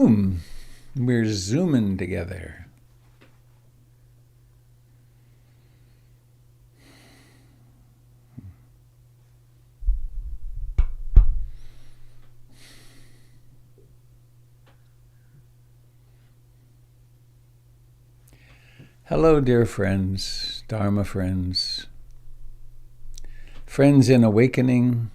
Zoom. We're zooming together. Hello, dear friends, Dharma friends, friends in awakening.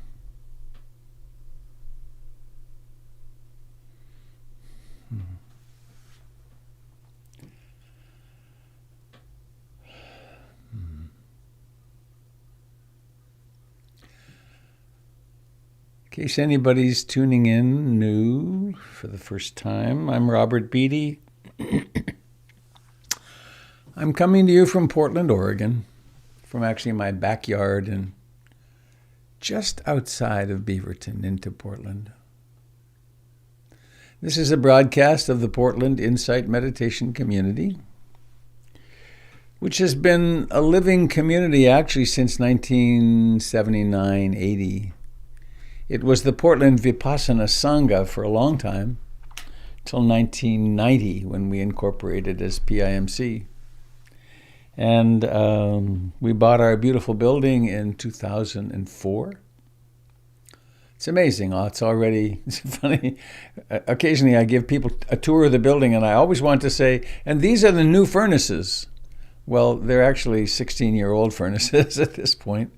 In case anybody's tuning in new for the first time, I'm Robert Beatty. I'm coming to you from Portland, Oregon, from actually my backyard and just outside of Beaverton into Portland. This is a broadcast of the Portland Insight Meditation Community, which has been a living community actually since 1979-80. It was the Portland Vipassana Sangha for a long time, till 1990 when we incorporated as PIMC. And we bought our beautiful building in 2004. It's amazing. It's funny. Occasionally I give people a tour of the building and I always want to say, and these are the new furnaces. Well, they're actually 16-year-old furnaces at this point.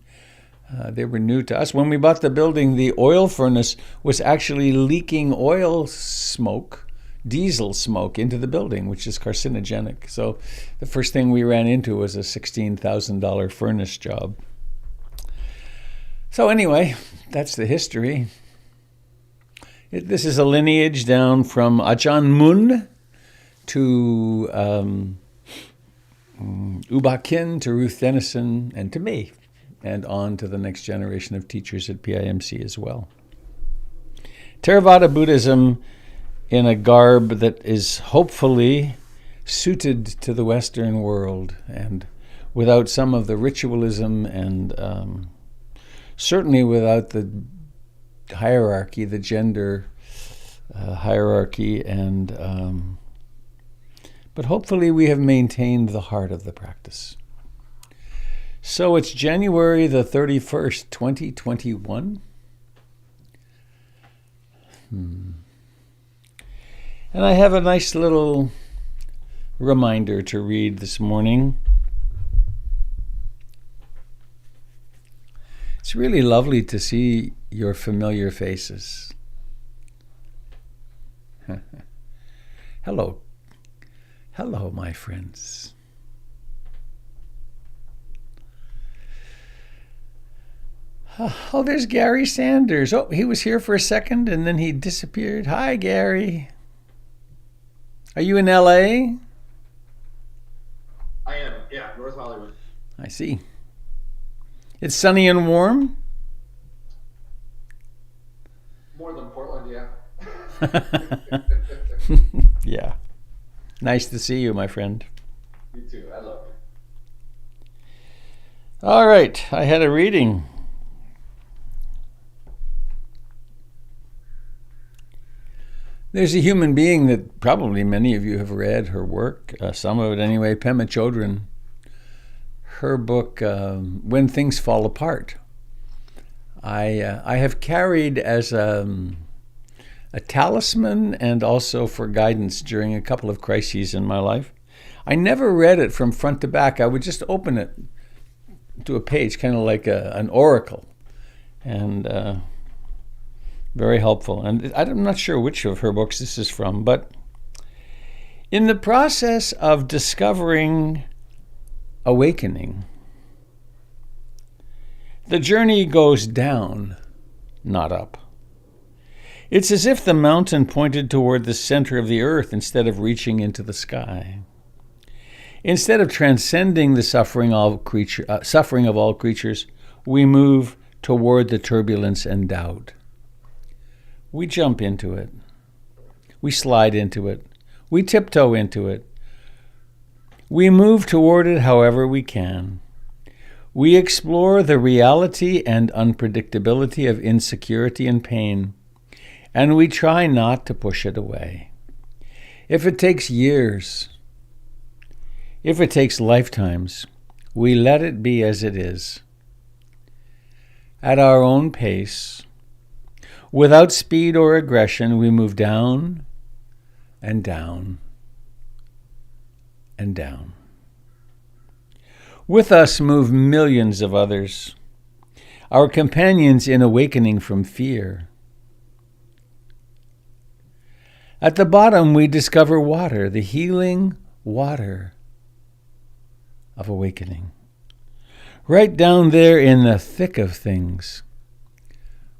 They were new to us. When we bought the building, the oil furnace was actually leaking oil smoke, diesel smoke, into the building, which is carcinogenic. So the first thing we ran into was a $16,000 furnace job. So anyway, that's the history. This is a lineage down from Ajahn Mun to Uba Khin, to Ruth Denison, and to me, and on to the next generation of teachers at PIMC as well. Theravada Buddhism in a garb that is hopefully suited to the Western world and without some of the ritualism and certainly without the hierarchy, the gender hierarchy, and but hopefully we have maintained the heart of the practice. So it's January the 31st, 2021. And I have a nice little reminder to read this morning. It's really lovely to see your familiar faces. Hello. Hello, my friends. Oh, there's Gary Sanders. Oh, he was here for a second and then he disappeared. Hi, Gary. Are you in LA? I am, yeah, North Hollywood. I see. It's sunny and warm? More than Portland, yeah. Yeah. Nice to see you, my friend. You too, I love you. All right, I had a reading. There's a human being that probably many of you have read her work, some of it anyway, Pema Chodron. Her book, When Things Fall Apart. I have carried as a talisman and also for guidance during a couple of crises in my life. I never read it from front to back. I would just open it to a page, kind of like an oracle. And very helpful. And I'm not sure which of her books this is from, but in the process of discovering awakening, the journey goes down, not up. It's as if the mountain pointed toward the center of the earth instead of reaching into the sky. Instead of transcending the suffering of all creatures, we move toward the turbulence and doubt. We jump into it. We slide into it. We tiptoe into it. We move toward it however we can. We explore the reality and unpredictability of insecurity and pain, and we try not to push it away. If it takes years, if it takes lifetimes, we let it be as it is. At our own pace, without speed or aggression, we move down and down and down. With us move millions of others, our companions in awakening from fear. At the bottom, we discover water, the healing water of awakening. Right down there in the thick of things,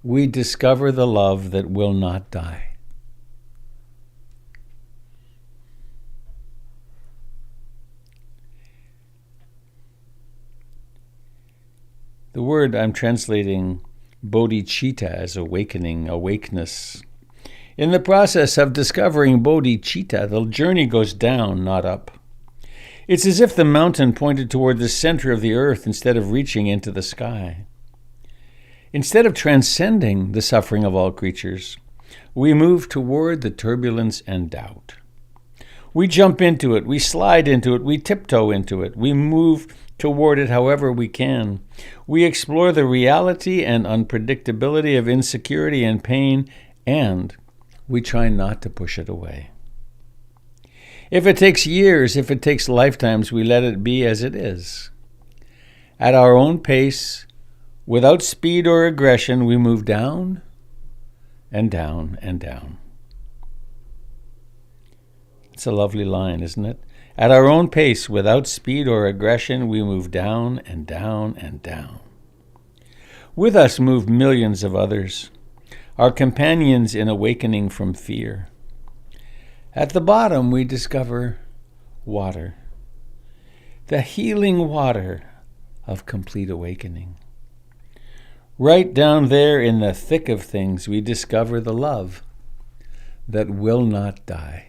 we discover the love that will not die. The word I'm translating bodhicitta as awakening, awakeness. In the process of discovering bodhicitta, the journey goes down, not up. It's as if the mountain pointed toward the center of the earth instead of reaching into the sky. Instead of transcending the suffering of all creatures, we move toward the turbulence and doubt. We jump into it, we slide into it, we tiptoe into it, we move toward it however we can. We explore the reality and unpredictability of insecurity and pain, and we try not to push it away. If it takes years, if it takes lifetimes, we let it be as it is. At our own pace, without speed or aggression, we move down and down and down. It's a lovely line, isn't it? At our own pace, without speed or aggression, we move down and down and down. With us move millions of others, our companions in awakening from fear. At the bottom, we discover water, the healing water of complete awakening. Right down there in the thick of things, we discover the love that will not die.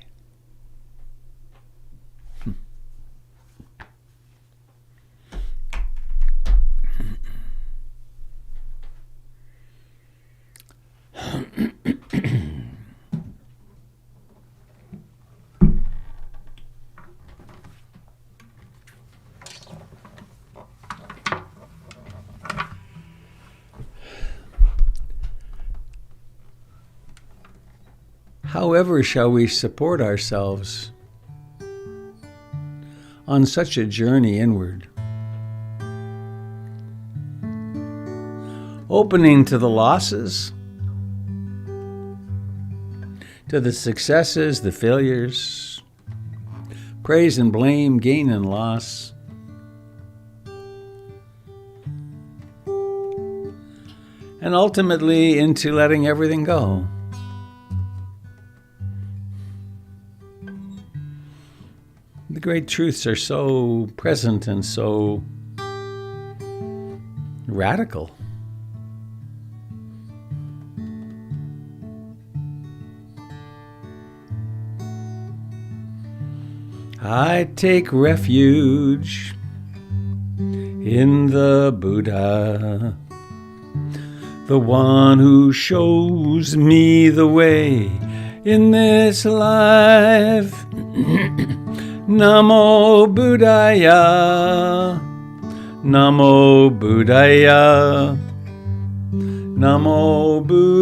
However shall we support ourselves on such a journey inward? Opening to the losses, to the successes, the failures, praise and blame, gain and loss. And ultimately into letting everything go. The great truths are so present and so radical. I take refuge in the Buddha, the one who shows me the way in this life. Namo Buddhaya, Namo Buddhaya, Namo Buddhaya.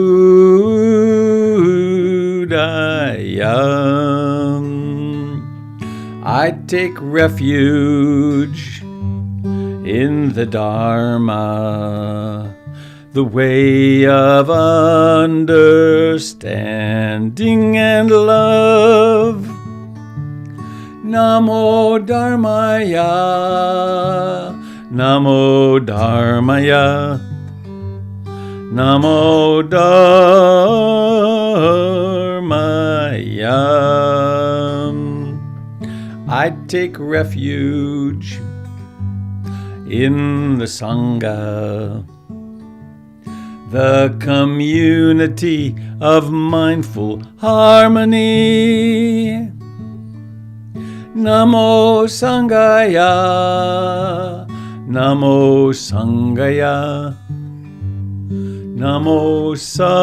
I take refuge in the Dharma, the way of understanding and love. Namo Dharmaya, Namo Dharmaya, Namo Dharmaya. I take refuge in the Sangha, the community of mindful harmony. Namo Sangaya, Namo Sangaya, Namo Sangaya.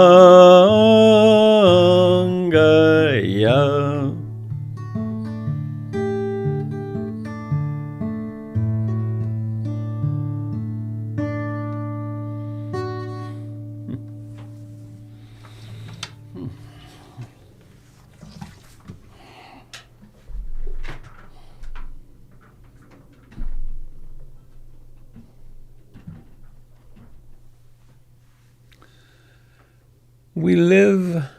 We live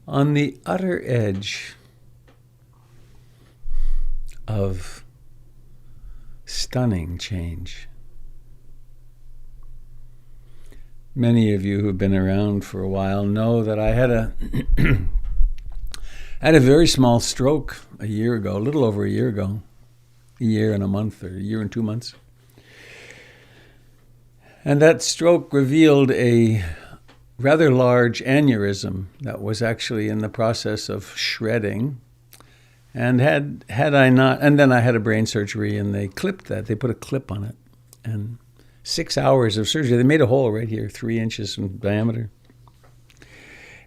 on the utter edge of stunning change. Many of you who've been around for a while know that I had a had a very small stroke a year ago, a little over a year ago, a year and a month, or a year and 2 months. And that stroke revealed a rather large aneurysm that was actually in the process of shredding. And had I not, and then I had a brain surgery, and they clipped that. They put a clip on it, and 6 hours of surgery. They made a hole right here, 3 inches in diameter.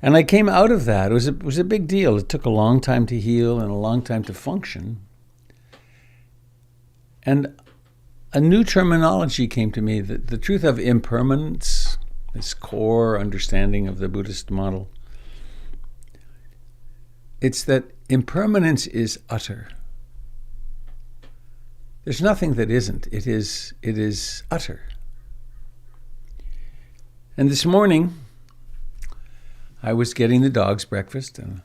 And I came out of that. It was a big deal. It took a long time to heal and a long time to function. And a new terminology came to me, that the truth of impermanence, this core understanding of the Buddhist model. It's that impermanence is utter. There's nothing that isn't. It is utter. And this morning, I was getting the dog's breakfast, and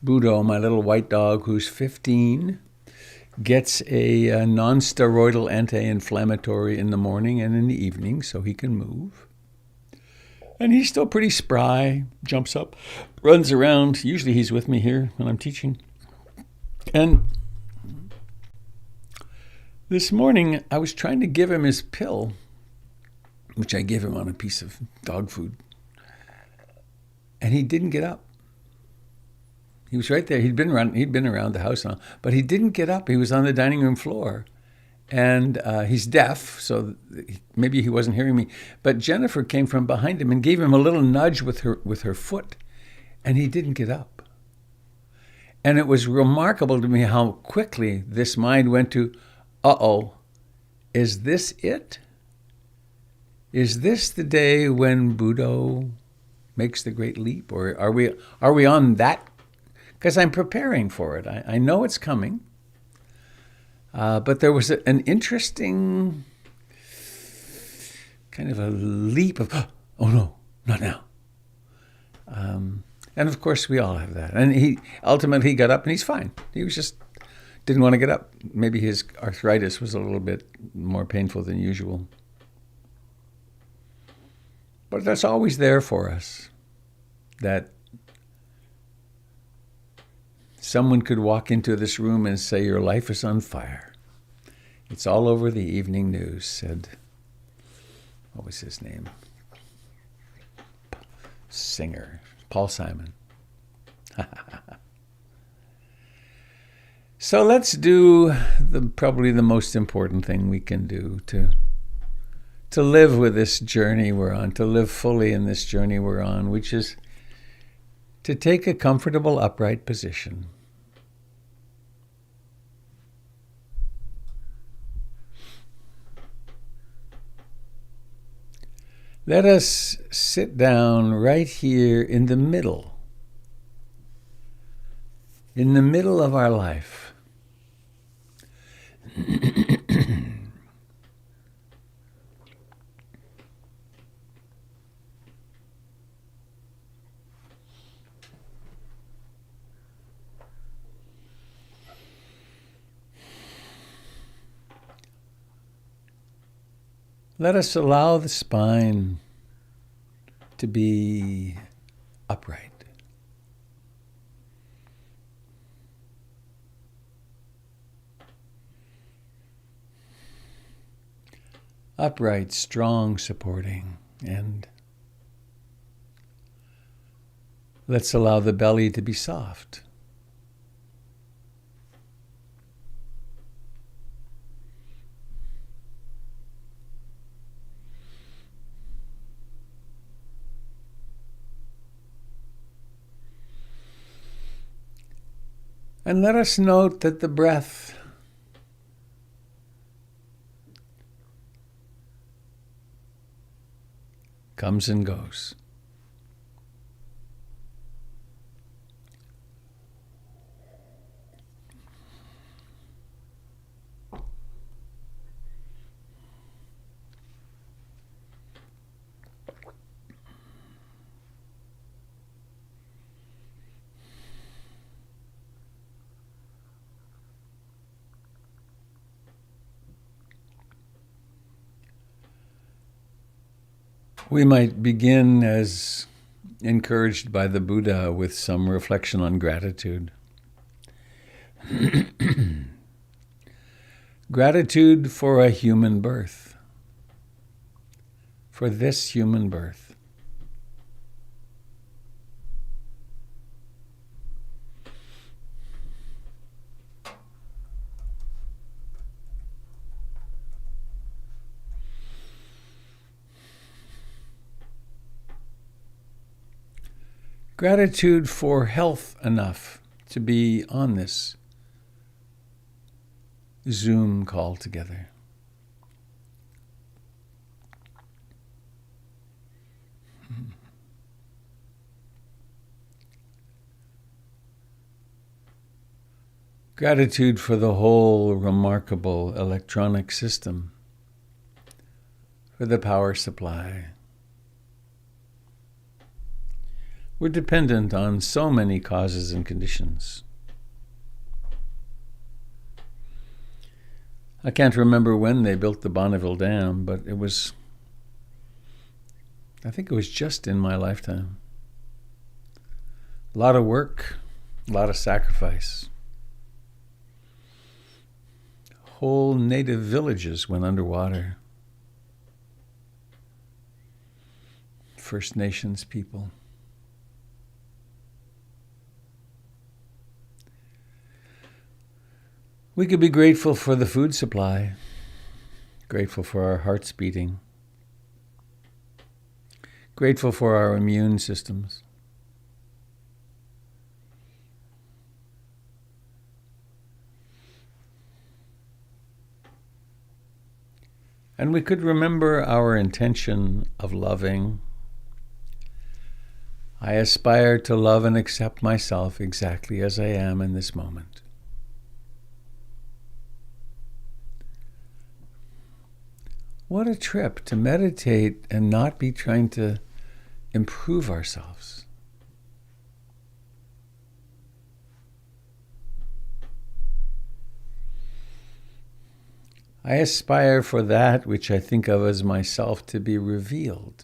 Budo, my little white dog who's 15, gets a non-steroidal anti-inflammatory in the morning and in the evening so he can move. And he's still pretty spry, jumps up, runs around. Usually he's with me here when I'm teaching. And this morning I was trying to give him his pill, which I give him on a piece of dog food. And he didn't get up. He was right there. He'd been around the house now, but he didn't get up. He was on the dining room floor. And he's deaf, so maybe he wasn't hearing me. But Jennifer came from behind him and gave him a little nudge with her foot, and he didn't get up. And it was remarkable to me how quickly this mind went to, uh-oh, is this it? Is this the day when Budo makes the great leap? Or are we on that? Because I'm preparing for it. I know it's coming. But there was an interesting kind of a leap of, oh no, not now. And of course we all have that. And he ultimately got up and he's fine. He was just didn't want to get up. Maybe his arthritis was a little bit more painful than usual. But that's always there for us, that someone could walk into this room and say, your life is on fire. It's all over the evening news, said, what was his name? Singer, Paul Simon. So let's do probably the most important thing we can do to live with this journey we're on, to live fully in this journey we're on, which is to take a comfortable upright position. Let us sit down right here in the middle of our life. Let us allow the spine to be upright. Upright, strong, supporting, and let's allow the belly to be soft. And let us note that the breath comes and goes. We might begin, as encouraged by the Buddha, with some reflection on gratitude. Gratitude for a human birth, for this human birth. Gratitude for health enough to be on this Zoom call together. Gratitude for the whole remarkable electronic system, for the power supply. We're dependent on so many causes and conditions. I can't remember when they built the Bonneville Dam, but I think it was just in my lifetime. A lot of work, a lot of sacrifice. Whole native villages went underwater. First Nations people. We could be grateful for the food supply, grateful for our hearts beating, grateful for our immune systems. And we could remember our intention of loving. I aspire to love and accept myself exactly as I am in this moment. What a trip to meditate and not be trying to improve ourselves. I aspire for that which I think of as myself to be revealed,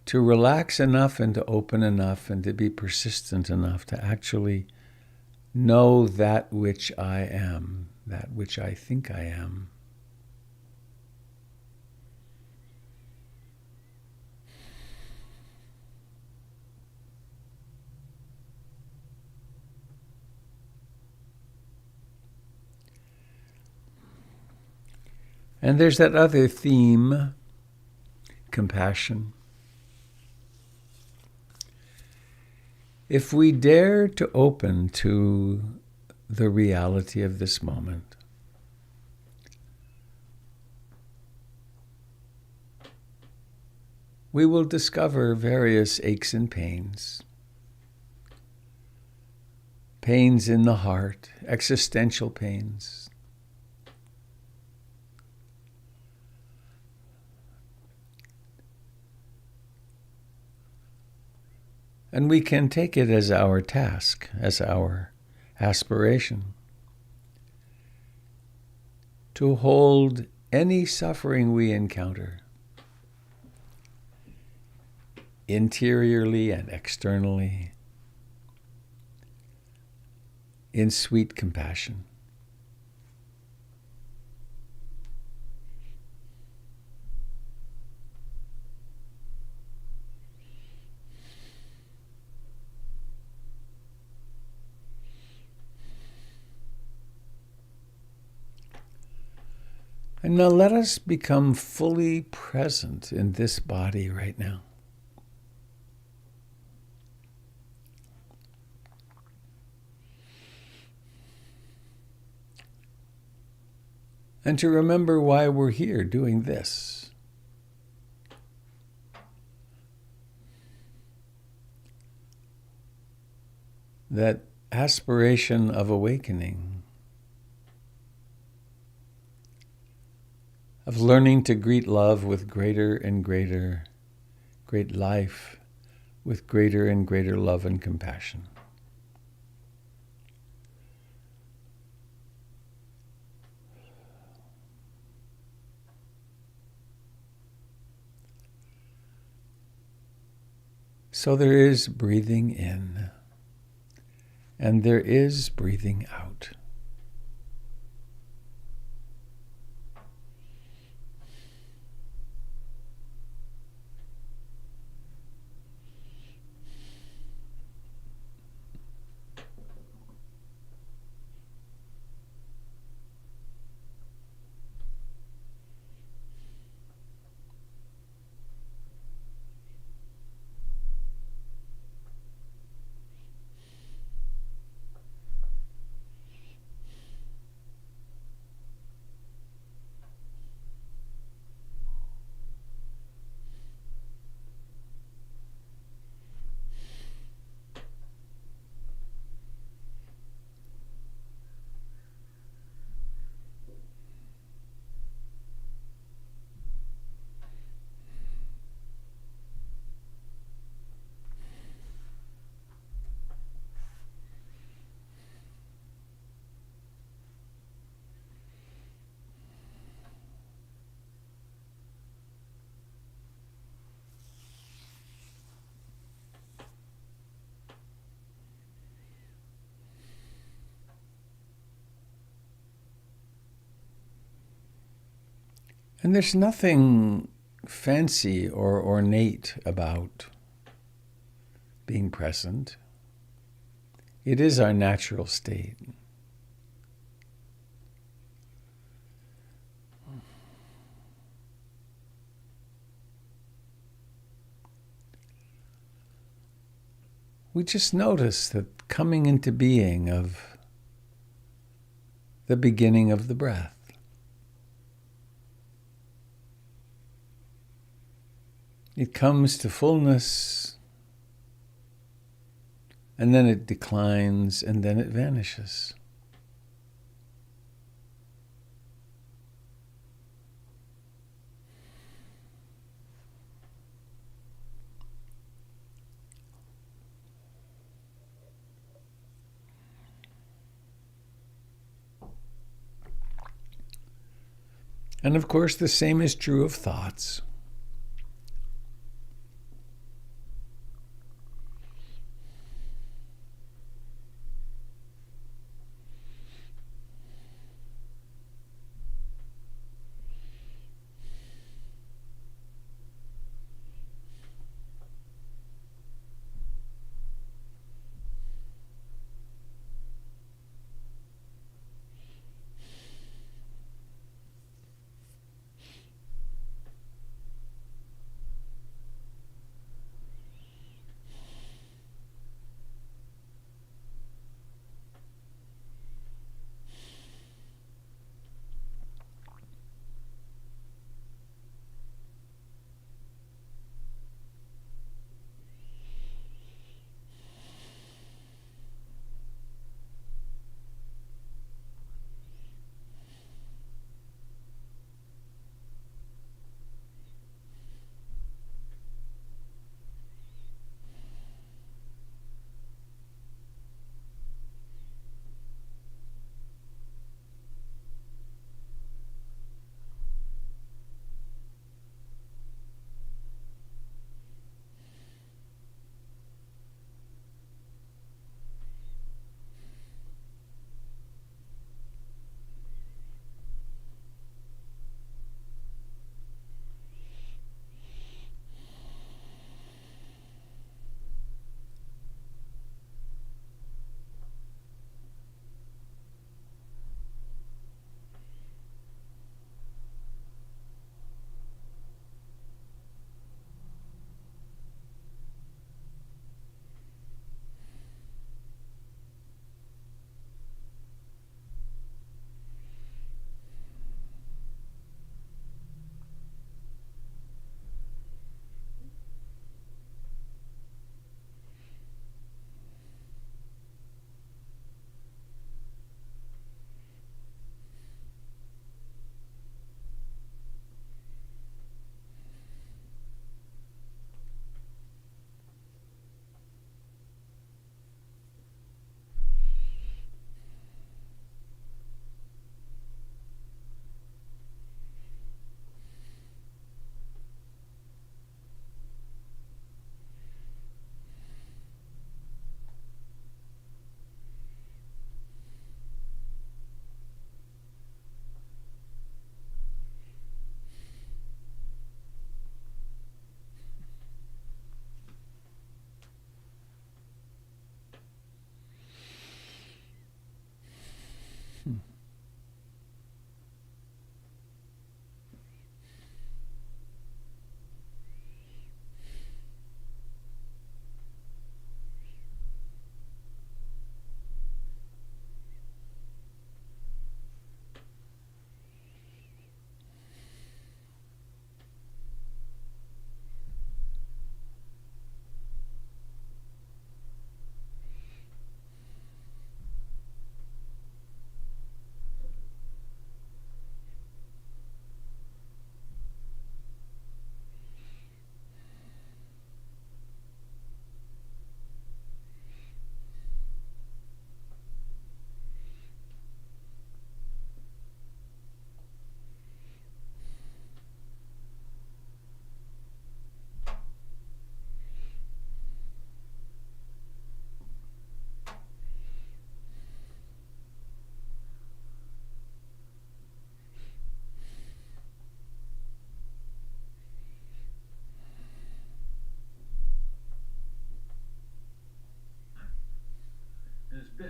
to relax enough and to open enough and to be persistent enough to actually know that which I am, that which I think I am. And there's that other theme, compassion. If we dare to open to the reality of this moment, we will discover various aches and pains. Pains in the heart, existential pains. And we can take it as our task, as our aspiration, to hold any suffering we encounter, interiorly and externally, in sweet compassion. And now let us become fully present in this body right now. And to remember why we're here doing this. That aspiration of awakening, of learning to greet love with greater and greater, great life with greater and greater love and compassion. So there is breathing in, and there is breathing out. And there's nothing fancy or ornate about being present. It is our natural state. We just notice that coming into being of the beginning of the breath. It comes to fullness, and then it declines, and then it vanishes. And of course, the same is true of thoughts.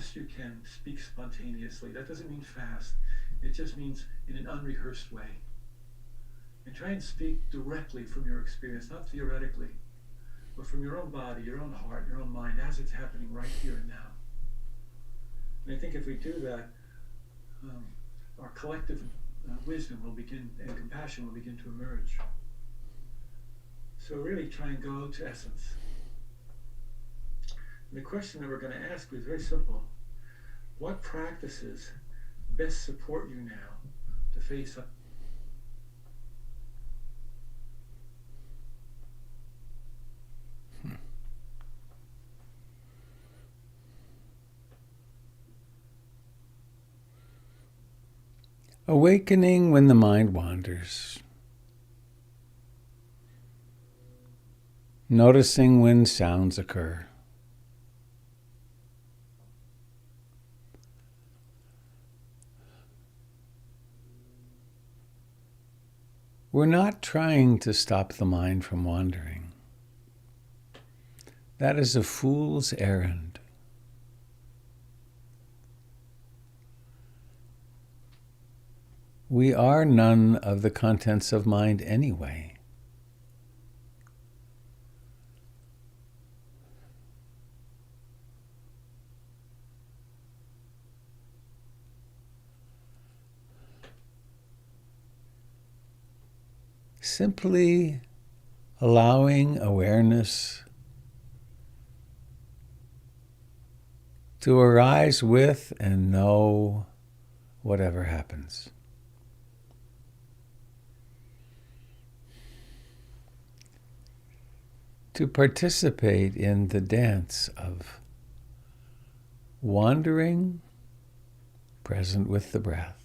best you can, speak spontaneously. That doesn't mean fast. It just means in an unrehearsed way. And try and speak directly from your experience, not theoretically, but from your own body, your own heart, your own mind, as it's happening right here and now. And I think if we do that, our collective wisdom will begin, and compassion will begin to emerge. So really try and go to essence. And the question that we're going to ask is very simple. What practices best support you now to face up? Awakening when the mind wanders. Noticing when sounds occur. We're not trying to stop the mind from wandering. That is a fool's errand. We are none of the contents of mind anyway. Simply allowing awareness to arise with and know whatever happens. To participate in the dance of wandering, present with the breath.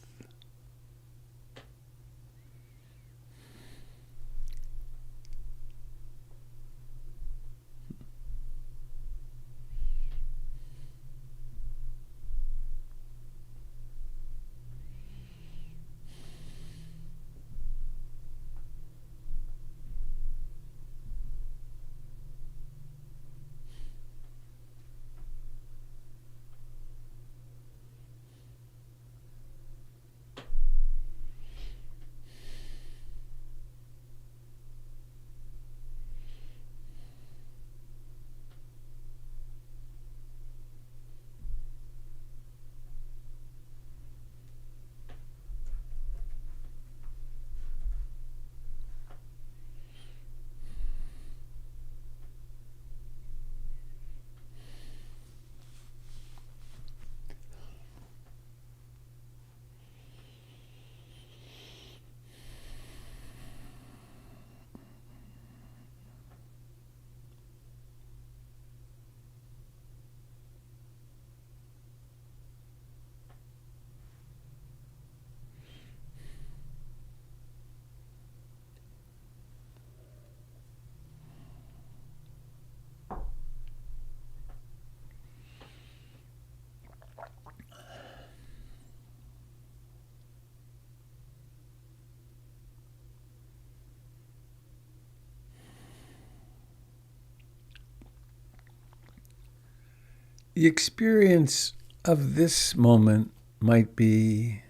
The experience of this moment might be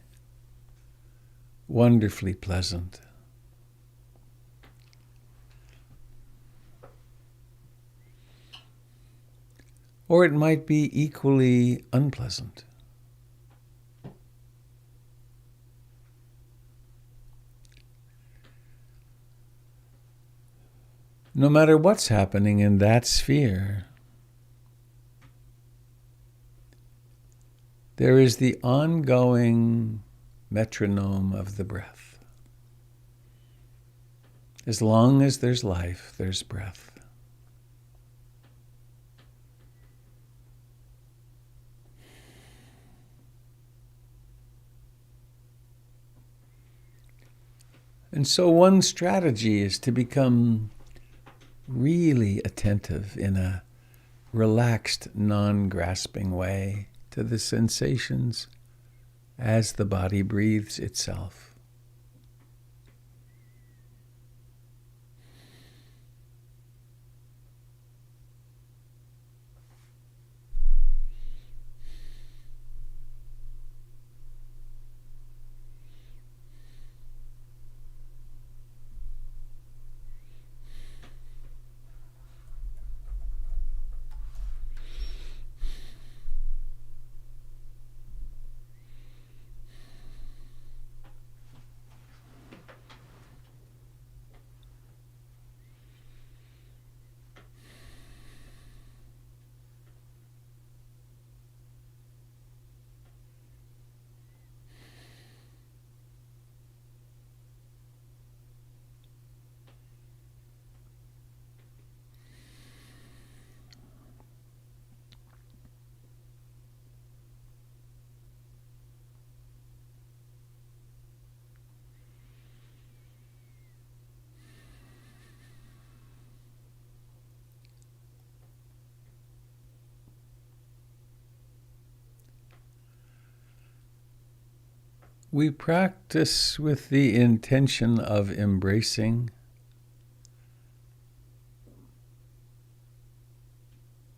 wonderfully pleasant. Or it might be equally unpleasant. No matter what's happening in that sphere, there is the ongoing metronome of the breath. As long as there's life, there's breath. And so one strategy is to become really attentive in a relaxed, non-grasping way to the sensations as the body breathes itself. We practice with the intention of embracing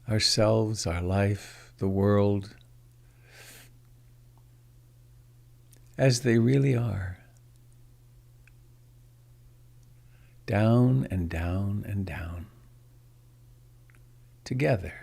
ourselves, our life, the world, as they really are. Down and down and down. Together.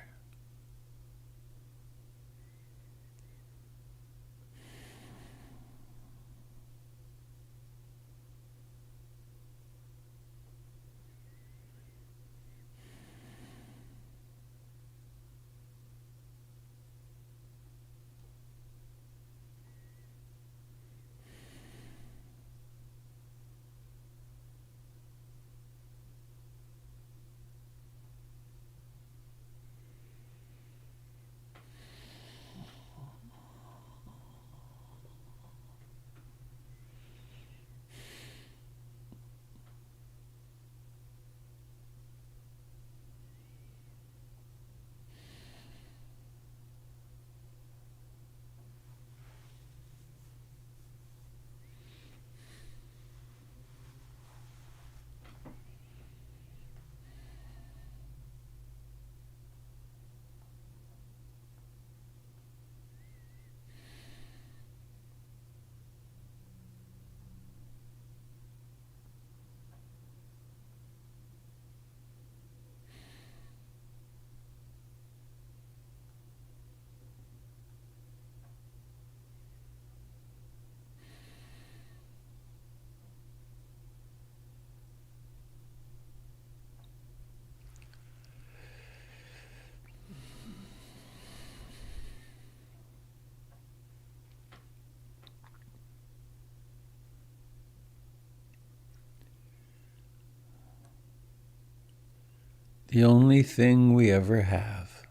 The only thing we ever have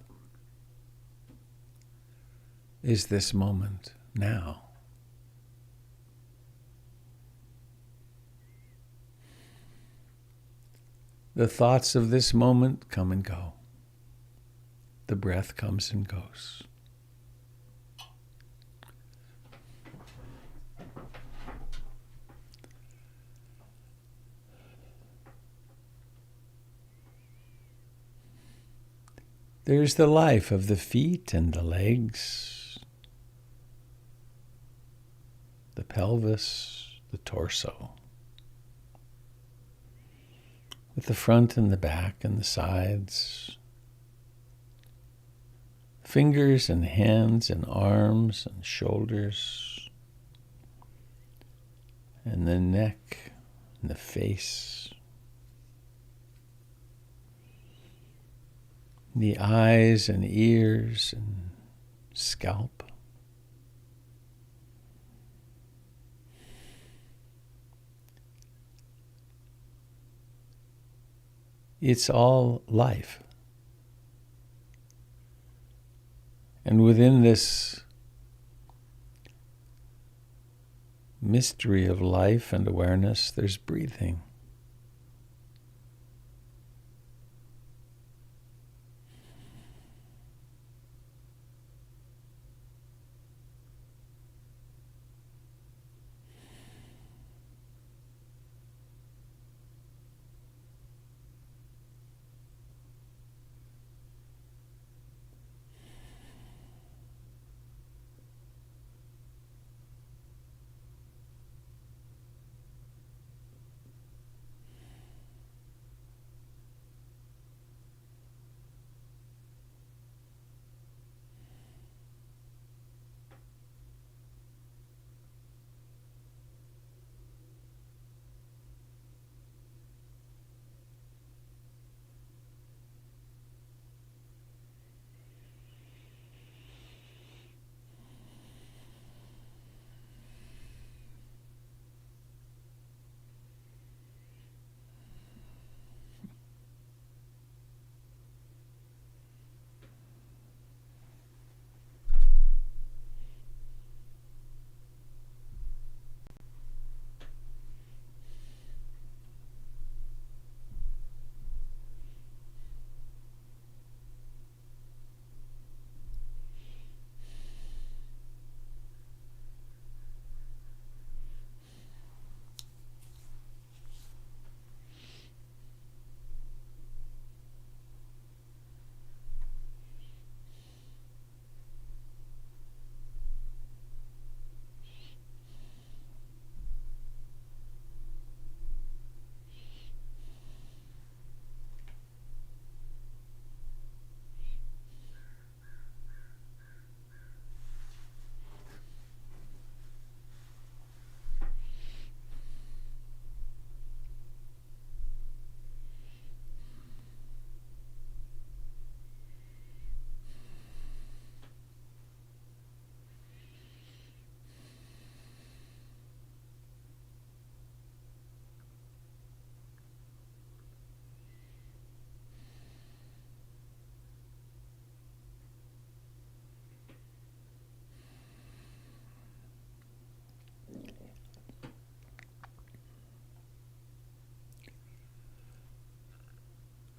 is this moment, now. The thoughts of this moment come and go. The breath comes and goes. There's the life of the feet and the legs, the pelvis, the torso, with the front and the back and the sides, fingers and hands and arms and shoulders, and the neck and the face. The eyes and ears and scalp. It's all life. And within this mystery of life and awareness, there's breathing.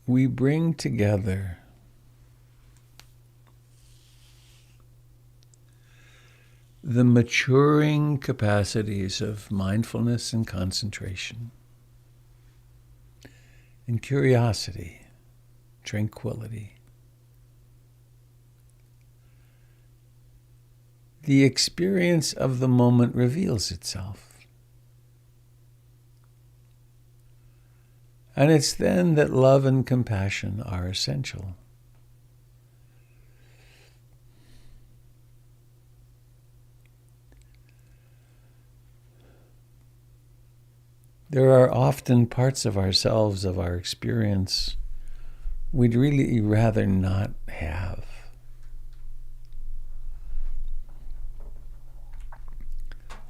we bring together the maturing capacities of mindfulness and concentration, and curiosity, tranquility. The experience of the moment reveals itself. And it's then that love and compassion are essential. There are often parts of ourselves, of our experience, we'd really rather not have.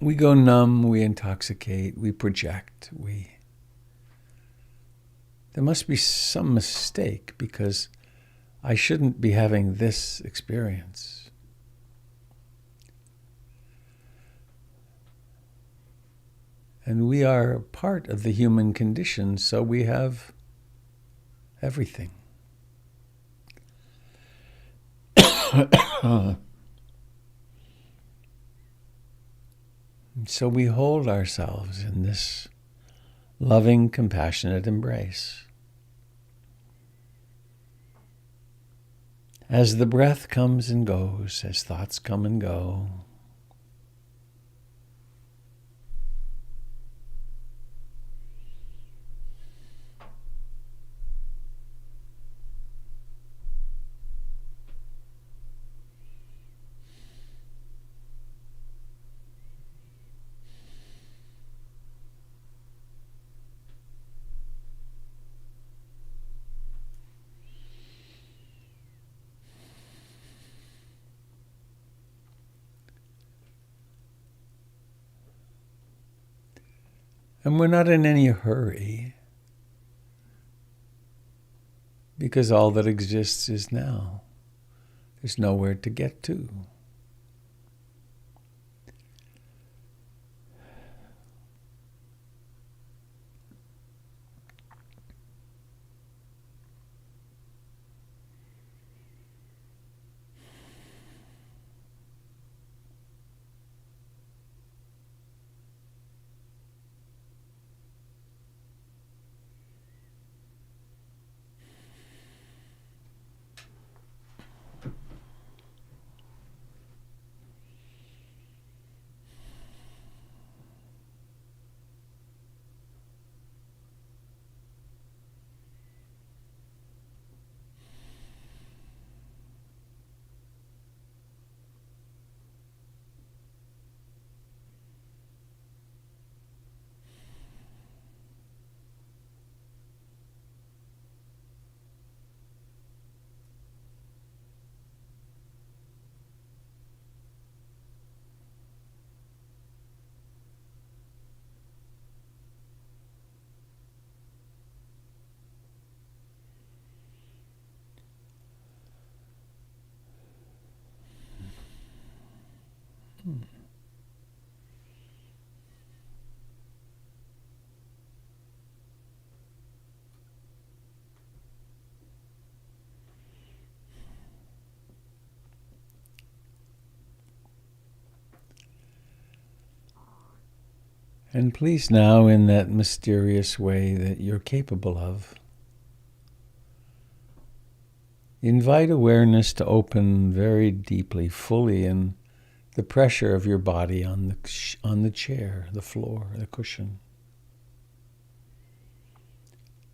We go numb, we intoxicate, we project, There must be some mistake because I shouldn't be having this experience. And we are part of the human condition, so we have everything. So we hold ourselves in this loving, compassionate embrace. As the breath comes and goes, as thoughts come and go, and we're not in any hurry, because all that exists is now. There's nowhere to get to. And please now, in that mysterious way that you're capable of, invite awareness to open very deeply, fully, in the pressure of your body on the chair, the floor, the cushion.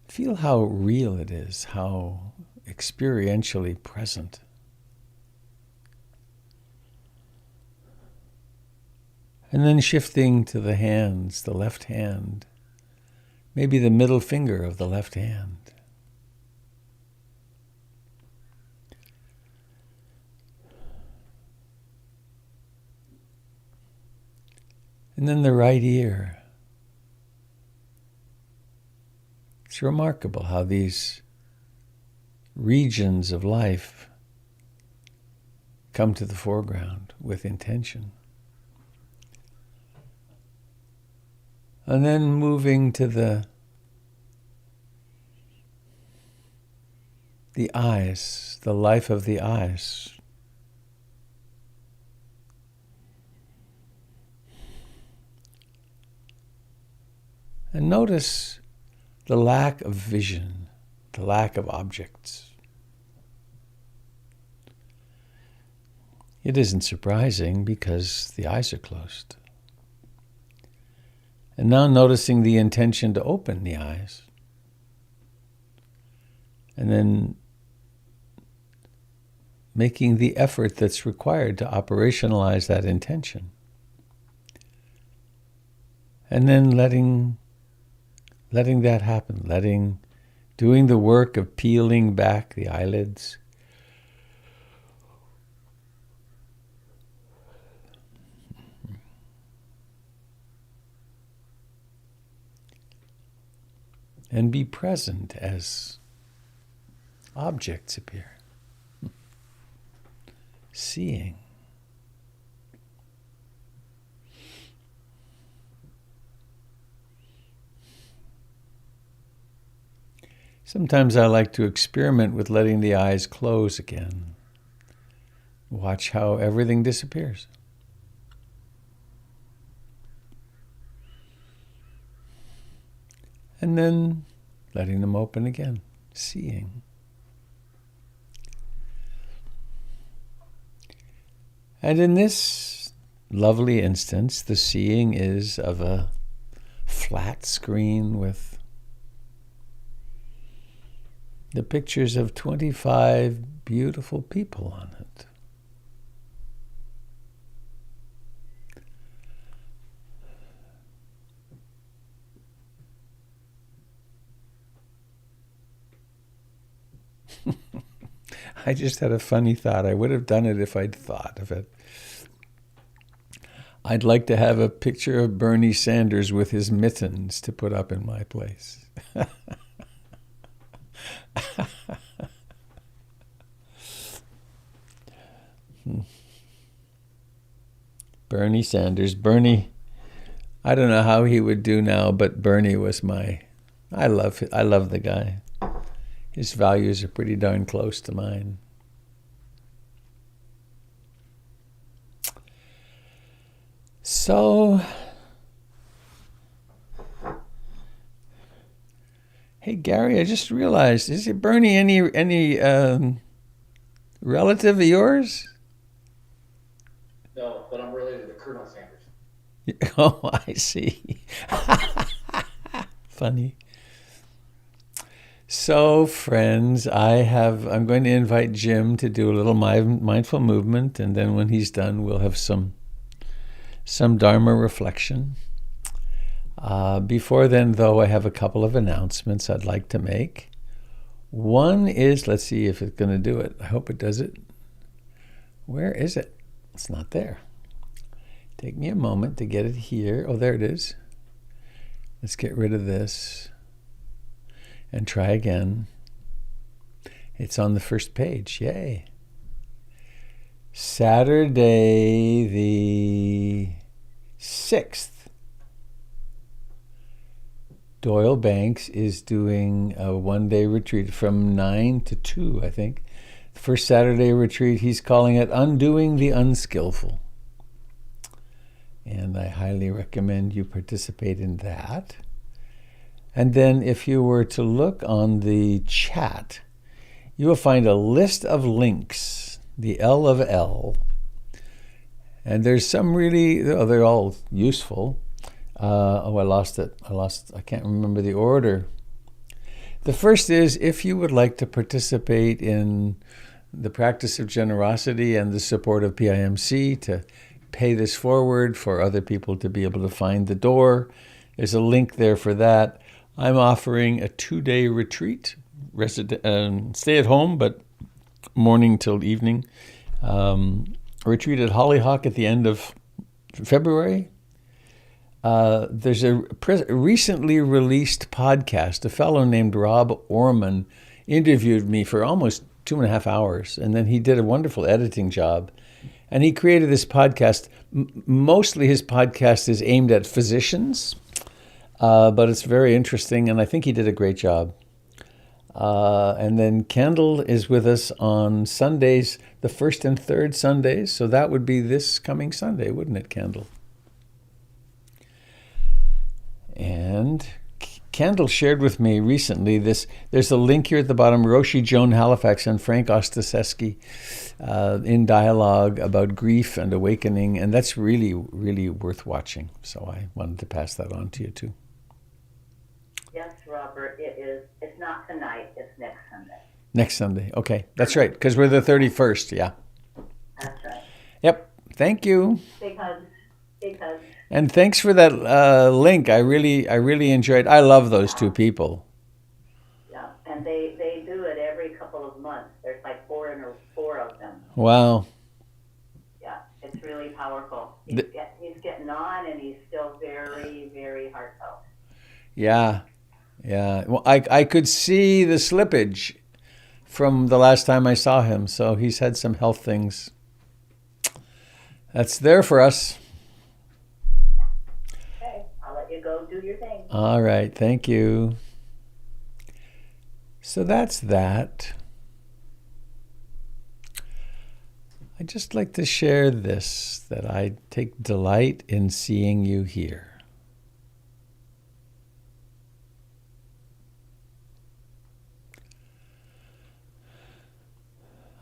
Feel how real it is, how experientially present. And then shifting to the hands, the left hand, maybe the middle finger of the left hand. And then the right ear. It's remarkable how these regions of life come to the foreground with intention. And then moving to the the eyes, the life of the eyes. And notice the lack of vision, the lack of objects. It isn't surprising because the eyes are closed. And now noticing the intention to open the eyes. And then making the effort that's required to operationalize that intention. And then letting that happen, doing the work of peeling back the eyelids. And be present as objects appear. Seeing. Sometimes I like to experiment with letting the eyes close again. Watch how everything disappears. And then letting them open again, seeing. And in this lovely instance, the seeing is of a flat screen with the pictures of 25 beautiful people on it. I just had a funny thought. I would have done it if I'd thought of it. I'd like to have a picture of Bernie Sanders with his mittens to put up in my place. Bernie Sanders. Bernie, I don't know how he would do now, but Bernie was I love the guy. His values are pretty darn close to mine. So, hey Gary, I just realized, is it Bernie any relative of yours? No, but I'm related to Colonel Sanders. Oh, I see. Funny. So, friends, I'm going to invite Jim to do a little mindful movement, and then when he's done, we'll have some Dharma reflection. Before then, though, I have a couple of announcements I'd like to make. One is, let's see if it's going to do it. I hope it does it. Where is it? It's not there. Take me a moment to get it here. Oh, there it is. Let's get rid of this and try again. It's on the first page. Yay. Saturday the 6th, Doyle Banks is doing a one-day retreat from 9 to 2, I think. The first Saturday retreat, he's calling it Undoing the Unskillful. And I highly recommend you participate in that. And then if you were to look on the chat, you will find a list of links, the L of L. And there's some really, they're all useful. I lost it. I can't remember the order. The first is, if you would like to participate in the practice of generosity and the support of PIMC to pay this forward for other people to be able to find the door, there's a link there for that. I'm offering a 2-day retreat, stay at home, but morning till evening. Retreat at Hollyhock at the end of February. There's a recently released podcast. A fellow named Rob Orman interviewed me for almost 2.5 hours, and then he did a wonderful editing job. And he created this podcast. Mostly his podcast is aimed at physicians, but it's very interesting, and I think he did a great job. And then Kendall is with us on Sundays, the first and third Sundays. So that would be this coming Sunday, wouldn't it, Kendall? And Kendall shared with me recently this. There's a link here at the bottom, Roshi Joan Halifax and Frank Ostaseski in dialogue about grief and awakening. And that's really, really worth watching. So I wanted to pass that on to you too. Yes, Robert, it is. It's not tonight. It's next Sunday. Next Sunday. Okay. That's right. Because we're the 31st. Yeah. That's right. Yep. Thank you. Big hugs. Big hugs. And thanks for that link. I really enjoyed. I love those two people. Yeah, and they do it every couple of months. There's like four of them. Wow. Yeah, it's really powerful. He's getting on, and he's still very, very heartfelt. Yeah. Yeah. Well, I could see the slippage from the last time I saw him. So he's had some health things. That's there for us. Okay, I'll let you go do your thing. All right. Thank you. So that's that. I'd just like to share this, that I take delight in seeing you here.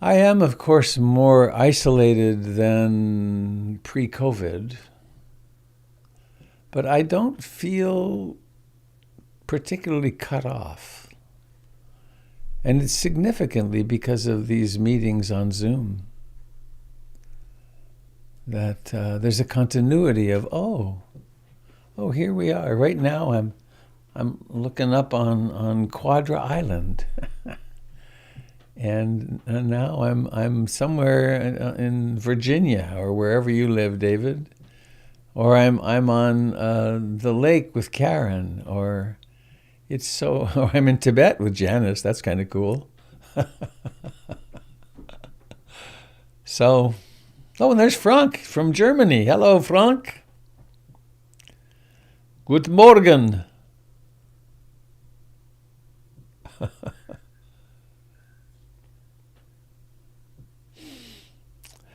I am, of course, more isolated than pre-COVID, but I don't feel particularly cut off. And it's significantly because of these meetings on Zoom that there's a continuity of, oh, here we are. Right now I'm looking up on Quadra Island. And now I'm somewhere in Virginia or wherever you live, David, or I'm on the lake with Karen, or or I'm in Tibet with Janice. That's kind of cool. So, and there's Frank from Germany. Hello, Frank. Guten Morgen.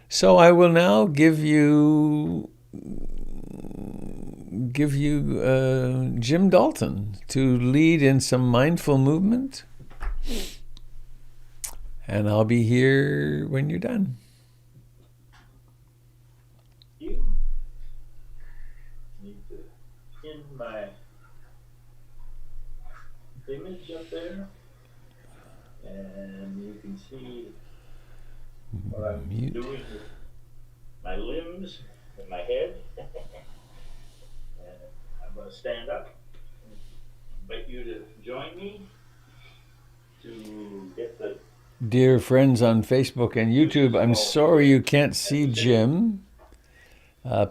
So I will now give you Jim Dalton to lead in some mindful movement, and I'll be here when you're done. You need to pin my image up there, and you can see what I'm doing with my limbs and my head. And I'm going to stand up and invite you to join me to get the... Dear friends on Facebook and YouTube, I'm sorry you can't see Jim.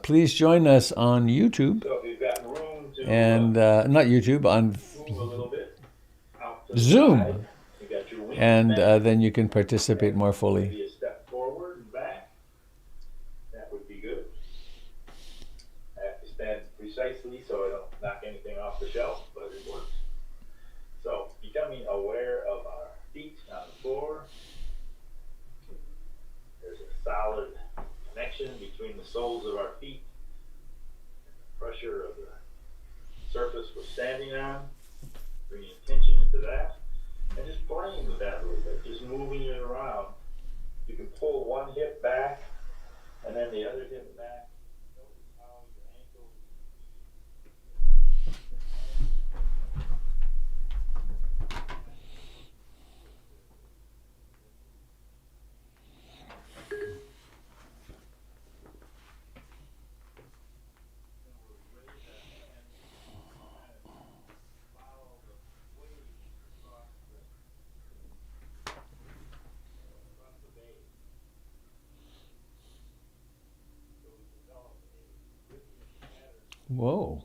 Please join us on YouTube. So if you've got room to... And not YouTube, on move a little bit out to the Zoom. side. You got your wings And bent. then you can participate more Maybe fully. a step forward and back. That would be good. I have to stand precisely so I don't knock anything off the shelf, but it works. So becoming aware of our feet on the floor. There's a solid connection between the soles of our feet and the pressure of the surface we're standing on. Bringing attention into that. And just playing with that a little bit, just moving it around. You can pull one hip back and then the other hip back. Notice how your ankles. Whoa.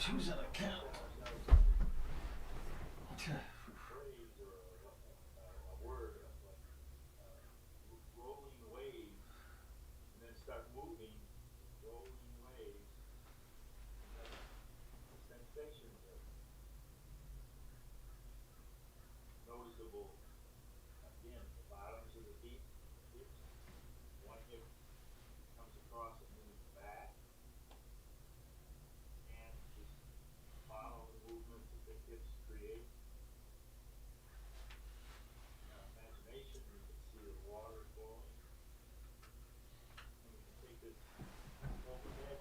choosing a count. phrase or a word like rolling waves, and then start moving rolling waves, and then the sensations are noticeable. Again, the bottoms of the feet, hips, one hip comes across and moves back, and just follow the movement that the hips create. Imagination, you can see the water flowing. And we can take this overhead,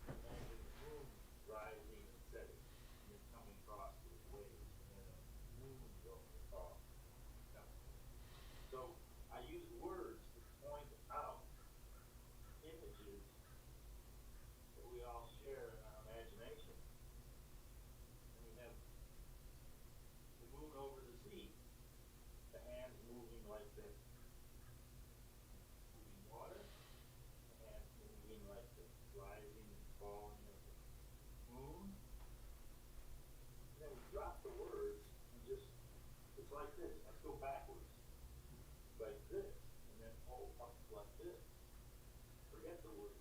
imagine the moon rising and setting, and then coming across with waves, and then a moon going across. So I use words to point out images that we all share in our imagination. And we have the moon over the sea, the hands moving like this, moving water, the hands moving like the rising and falling of the moon. And then we drop the words and just, it's like this. Let's go backwards. Like this, and then hold up like this. Forget the words.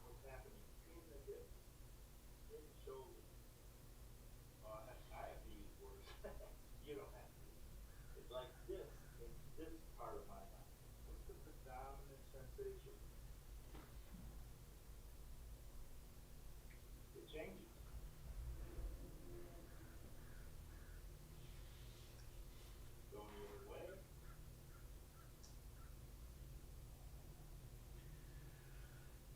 What's happening in the hips, in the shoulders. I have to use words. You don't have to. It's like this in this part of my mind. What's the predominant sensation? It changes. Going the other way.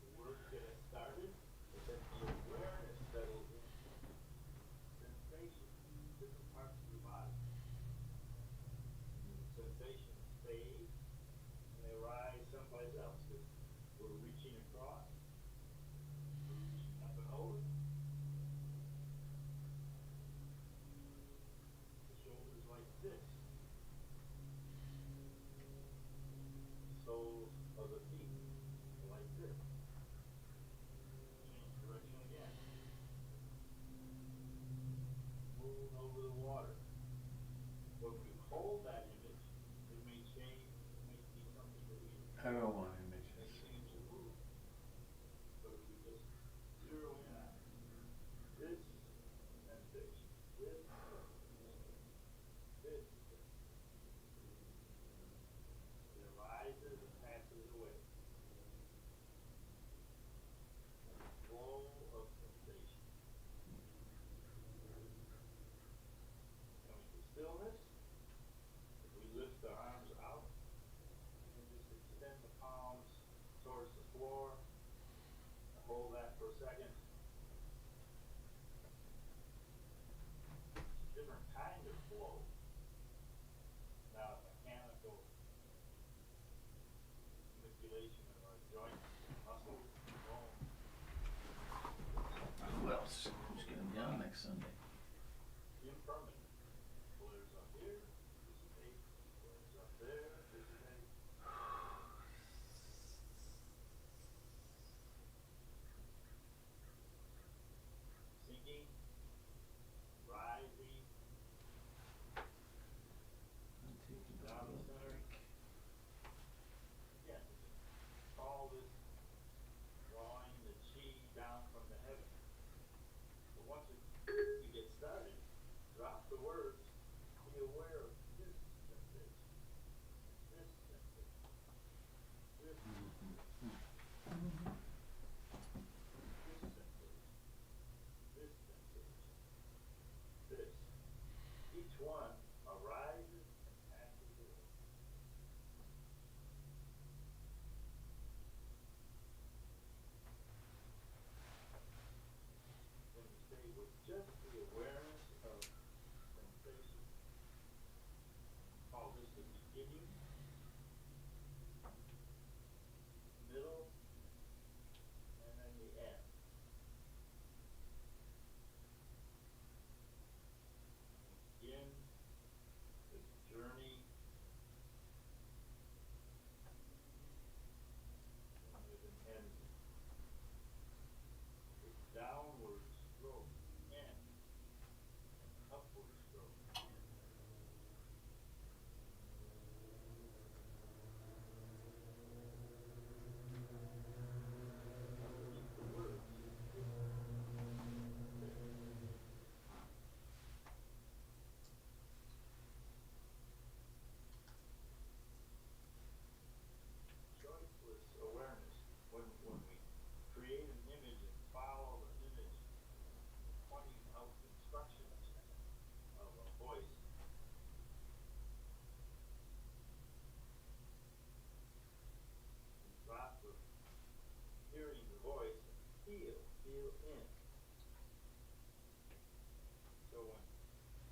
The words get us started, but then the awareness settles in. Sensation, different parts of the body. And the sensations fade, and they rise someplace else. Because we're reaching across, we're reaching up and over. The shoulders like this. The soles of the feet like this. Change direction again. Moon over the water. When we hold that image, it may change, it may be something that we I don't want may images. change the mood. But if we just zero in on this sensation, this sensation, it arises and passes away. Flow of sensation. Coming to stillness, if we lift the arms out and just extend the palms towards the floor, hold that for a second. It's a different kind of flow. Now, mechanical manipulation of our joints, muscles, bones. Who else? Who's going to be on next Sunday? Impermanent. Flares up here, dissipate. Flares up there, dissipate. Sinking, rising, I'm taking a down the little center. break. Again, we can call this drawing the chi down from the heavens. But once we get started, drop the words, be aware of this sensation, this sensation, this sensation, this sensation, this sensation, this. Each one arises and passes away. When we stay with just the awareness of sensation, call this the beginning, feel in. So when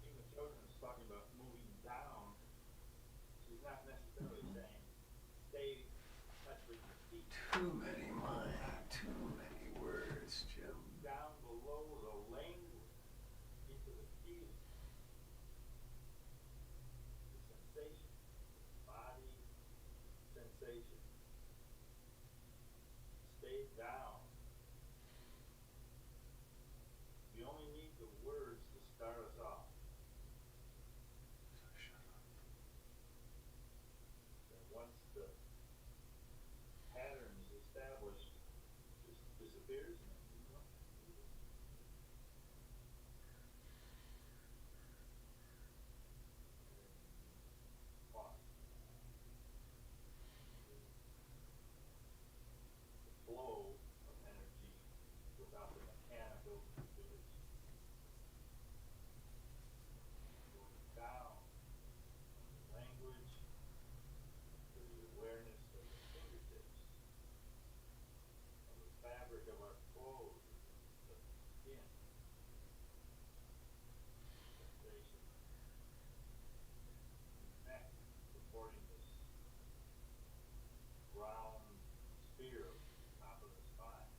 even Chosen is talking about moving down, she's not necessarily saying stay in touch with your feet. Too many words, Jim. Down below the language into the feeling, the sensation, body sensation. Stay down. You only need the words to start us off. And once the pattern is established, it just disappears and then you go. Pause. The flow of energy without the mechanical manipulation. Going down from the language to the awareness of the fingertips, of the fabric of our clothes, the skin, sensation, the neck supporting this round sphere of the top of the spine.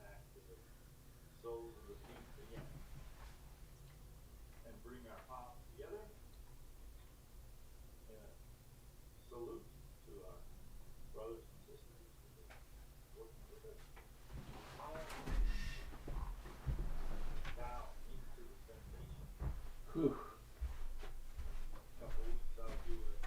Back to the soles of the feet again. And bring our palms together in a salute to our brothers and sisters who are working with us. Down into the sensation. Whew. A couple weeks I'll do a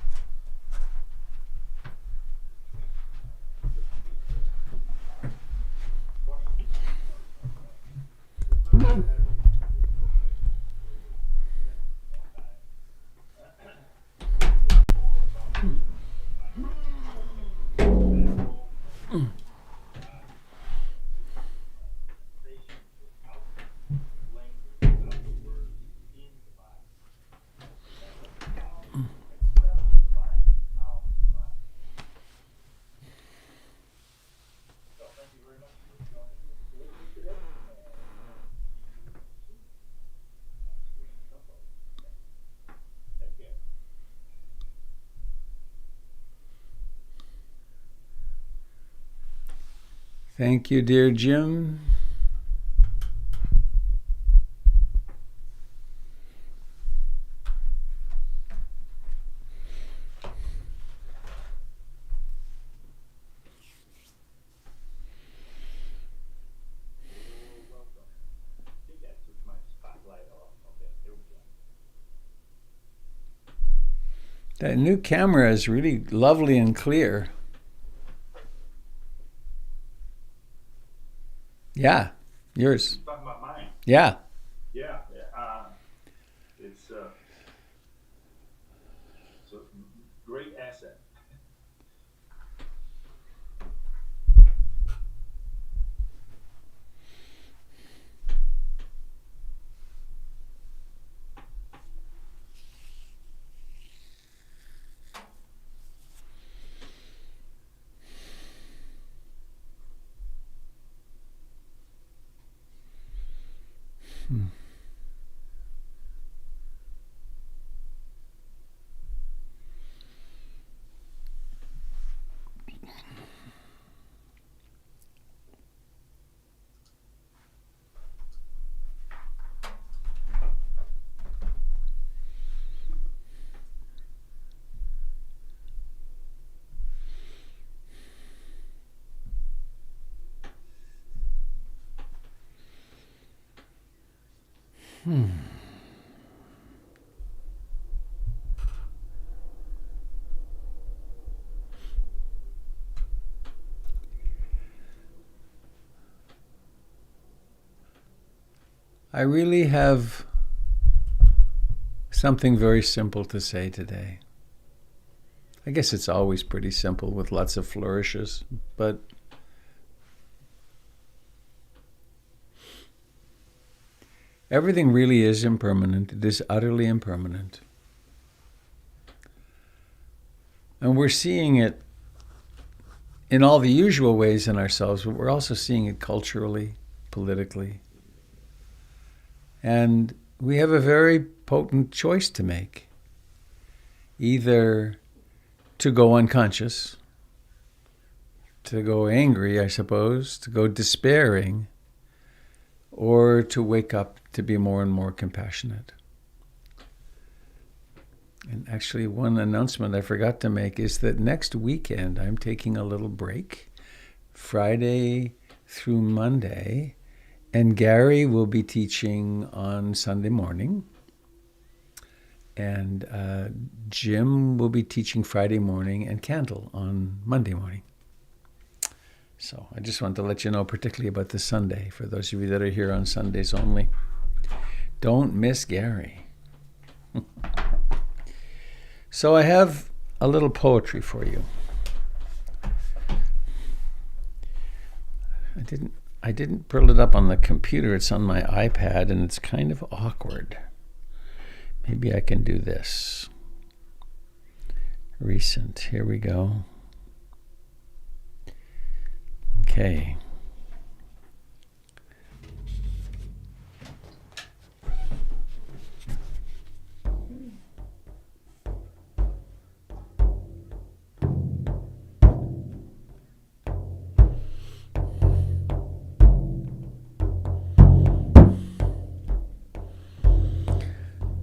Thank you, dear Jim. That new camera is really lovely and clear. Yeah, yours. Talking about mine. Yeah. Yeah, it's a great asset. I really have something very simple to say today. I guess it's always pretty simple with lots of flourishes, but everything really is impermanent. It is utterly impermanent. And we're seeing it in all the usual ways in ourselves, but we're also seeing it culturally, politically. And we have a very potent choice to make. Either to go unconscious, to go angry, I suppose, to go despairing, or to wake up to be more and more compassionate. And actually, one announcement I forgot to make is that next weekend I'm taking a little break, Friday through Monday, and Gary will be teaching on Sunday morning, and Jim will be teaching Friday morning, and Candle on Monday morning. So I just wanted to let you know particularly about this Sunday, for those of you that are here on Sundays only. Don't miss Gary. So I have a little poetry for you. I didn't pull it up on the computer. It's on my iPad, and it's kind of awkward. Maybe I can do this. Recent. Here we go. Okay.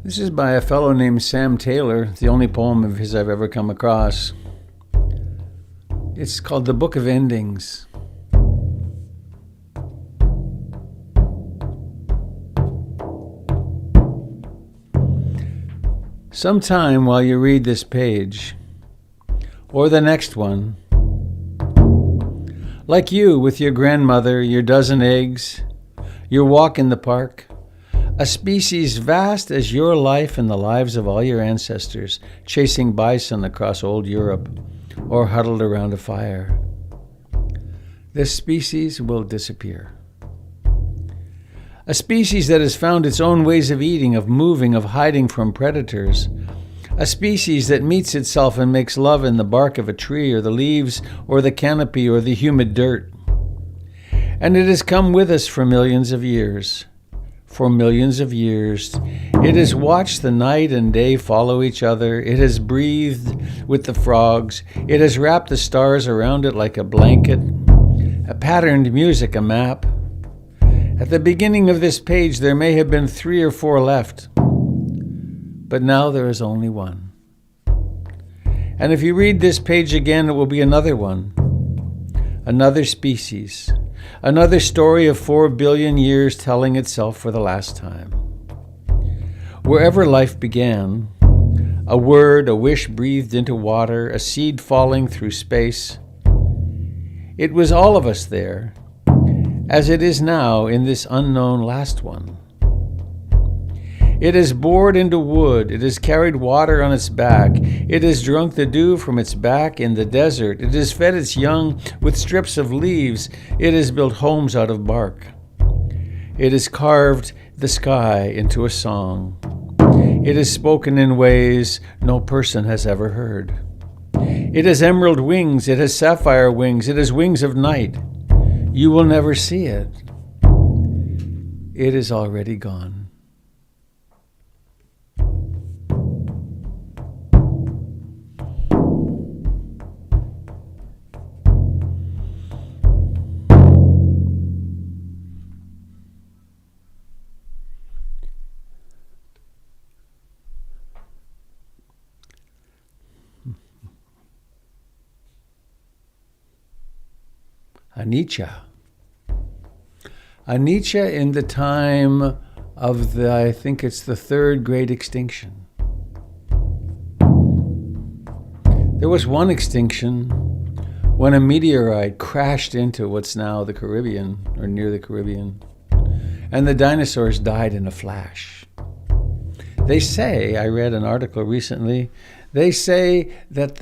This is by a fellow named Sam Taylor, the only poem of his I've ever come across. It's called The Book of Endings. Sometime while you read this page, or the next one, like you with your grandmother, your dozen eggs, your walk in the park, a species vast as your life and the lives of all your ancestors, chasing bison across old Europe or huddled around a fire. This species will disappear. A species that has found its own ways of eating, of moving, of hiding from predators. A species that meets itself and makes love in the bark of a tree or the leaves or the canopy or the humid dirt. And it has come with us for millions of years. For millions of years, it has watched the night and day follow each other. It has breathed with the frogs. It has wrapped the stars around it like a blanket, a patterned music, a map. At the beginning of this page, there may have been 3 or 4 left, but now there is only one. And if you read this page again, it will be another one, another species. Another story of 4 billion years telling itself for the last time. Wherever life began, a word, a wish breathed into water, a seed falling through space, it was all of us there, as it is now in this unknown last one. It has bored into wood, it has carried water on its back, it has drunk the dew from its back in the desert, it has fed its young with strips of leaves, it has built homes out of bark. It has carved the sky into a song. It has spoken in ways no person has ever heard. It has emerald wings, it has sapphire wings, it has wings of night. You will never see it. It is already gone. Anicca. Anicca in the time of I think it's the 3rd great extinction. There was one extinction when a meteorite crashed into what's now the Caribbean, or near the Caribbean, and the dinosaurs died in a flash. They say, I read an article recently, they say that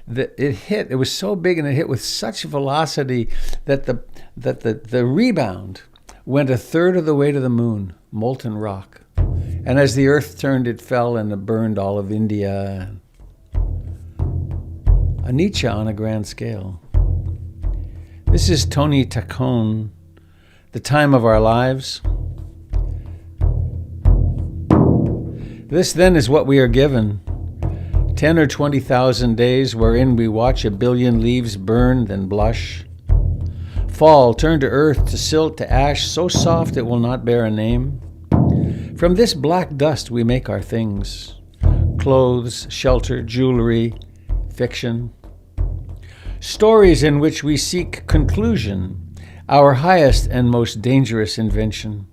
it was so big and it hit with such velocity that the rebound went 1/3 of the way to the moon, molten rock. And as the earth turned, it fell and it burned all of India. Anicca on a grand scale. This is Tony Tacone, The Time of Our Lives. This then is what we are given, 10 or 20,000 days wherein we watch a billion leaves burn, then blush, fall, turn to earth, to silt, to ash, so soft it will not bear a name. From this black dust we make our things, clothes, shelter, jewelry, fiction. Stories in which we seek conclusion, our highest and most dangerous invention.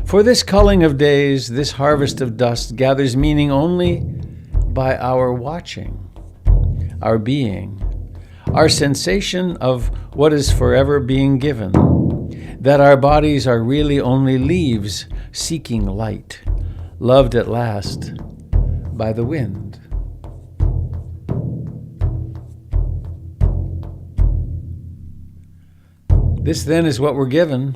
For this culling of days, this harvest of dust gathers meaning only by our watching, our being, our sensation of what is forever being given, that our bodies are really only leaves seeking light, loved at last by the wind. This then is what we're given,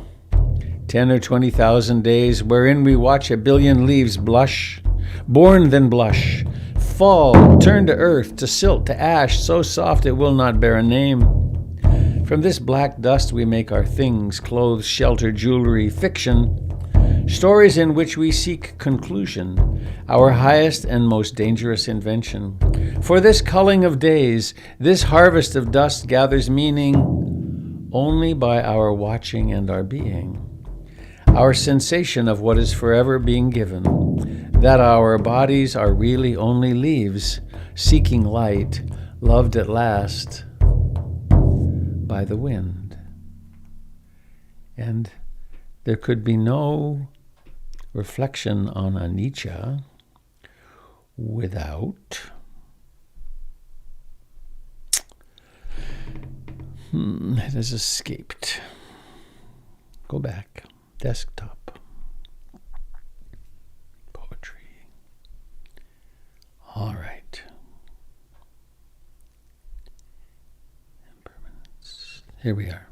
10 or 20,000 days wherein we watch a billion leaves blush, born then blush, fall, turn to earth, to silt, to ash, so soft it will not bear a name. From this black dust we make our things, clothes, shelter, jewelry, fiction, stories in which we seek conclusion, our highest and most dangerous invention. For this culling of days, this harvest of dust gathers meaning only by our watching and our being, our sensation of what is forever being given, that our bodies are really only leaves seeking light, loved at last by the wind. And there could be no reflection on anicca without it has escaped. Go back. Desktop. Poetry. All right. Impermanence. Here we are.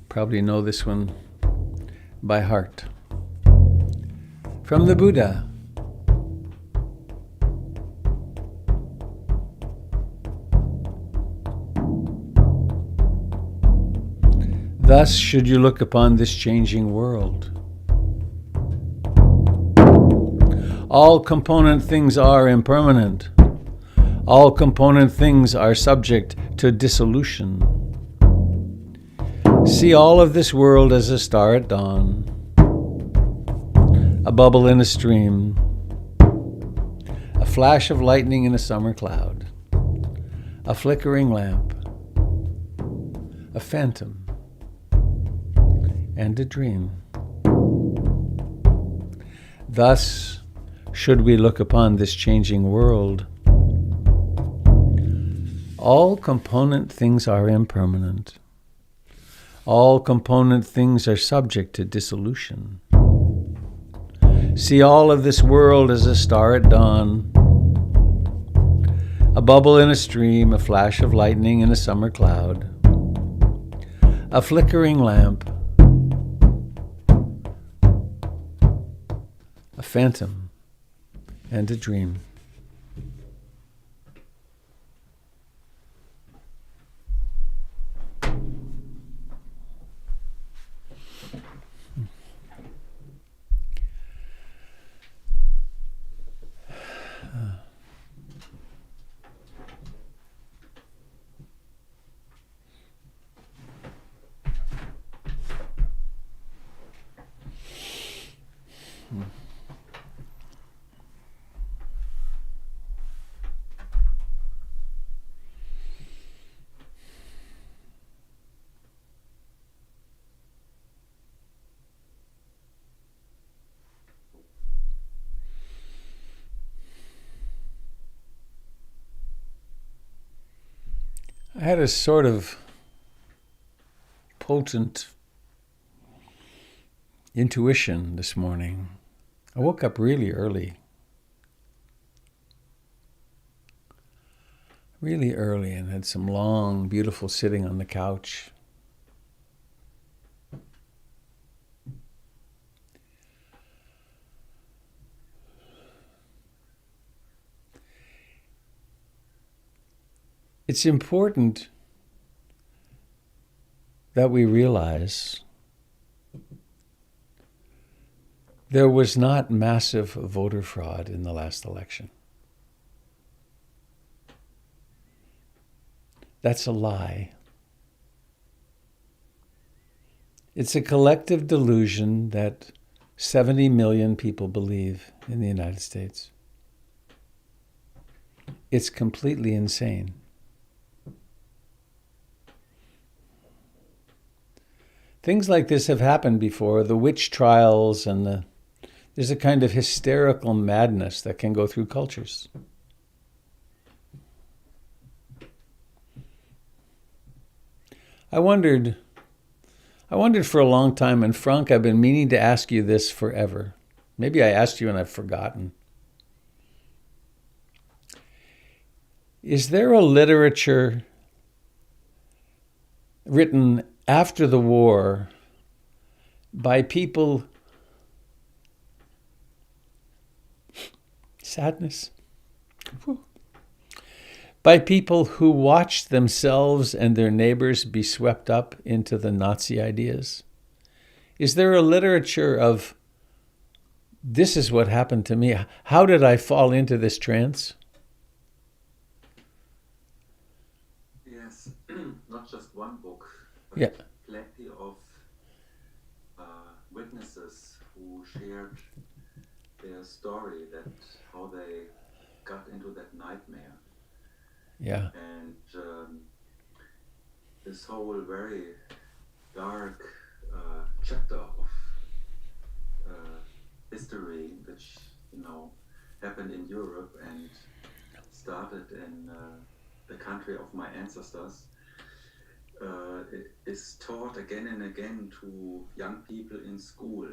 Probably know this one by heart. From the Buddha. Thus should you look upon this changing world. All component things are impermanent. All component things are subject to dissolution. See all of this world as a star at dawn, a bubble in a stream, a flash of lightning in a summer cloud, a flickering lamp, a phantom, and a dream. Thus should we look upon this changing world. All component things are impermanent. All component things are subject to dissolution. See all of this world as a star at dawn, a bubble in a stream, a flash of lightning in a summer cloud, a flickering lamp, a phantom, and a dream. I had a sort of potent intuition this morning. I woke up really early. Really early, and had some long, beautiful sitting on the couch. It's important that we realize there was not massive voter fraud in the last election. That's a lie. It's a collective delusion that 70 million people believe in the United States. It's completely insane. Things like this have happened before, the witch trials, and there's a kind of hysterical madness that can go through cultures. I wondered for a long time, and Frank, I've been meaning to ask you this forever. Maybe I asked you and I've forgotten. Is there a literature written after the war by people, sadness, by people who watched themselves and their neighbors be swept up into the Nazi ideas? Is there a literature of, this is what happened to me, how did I fall into this trance? Yes, not just one book, but Yeah. plenty of witnesses who shared their story, that how they got into that nightmare. Yeah. And this whole very dark chapter of history, which happened in Europe and started in the country of my ancestors, is taught again and again to young people in school.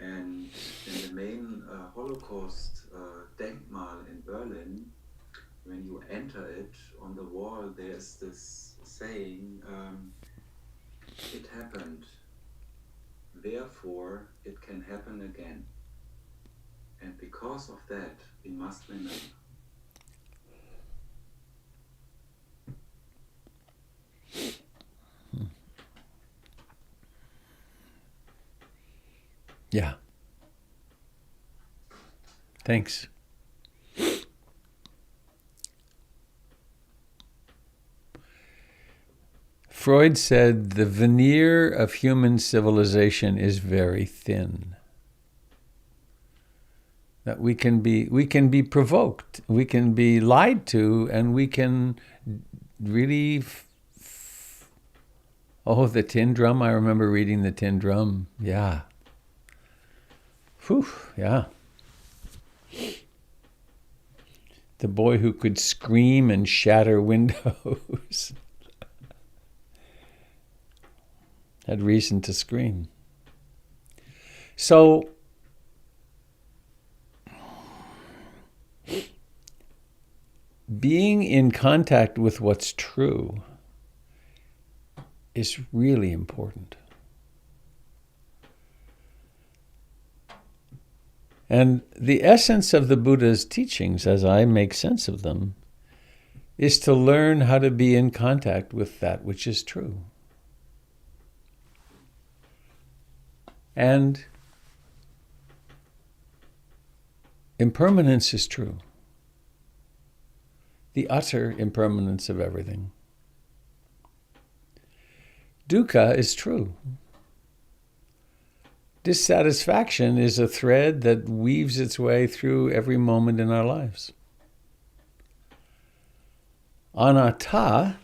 And in the main Holocaust Denkmal in Berlin, when you enter it, on the wall there's this saying, it happened, therefore it can happen again. And because of that, we must remember. Yeah. Thanks. Freud said the veneer of human civilization is very thin. That we can be provoked, we can be lied to, and we can really the Tin Drum. I remember reading the Tin Drum. Yeah. Whew, yeah. The boy who could scream and shatter windows had reason to scream. So, being in contact with what's true is really important. And the essence of the Buddha's teachings, as I make sense of them, is to learn how to be in contact with that which is true. And impermanence is true. The utter impermanence of everything. Dukkha is true. Dissatisfaction is a thread that weaves its way through every moment in our lives. Anatta,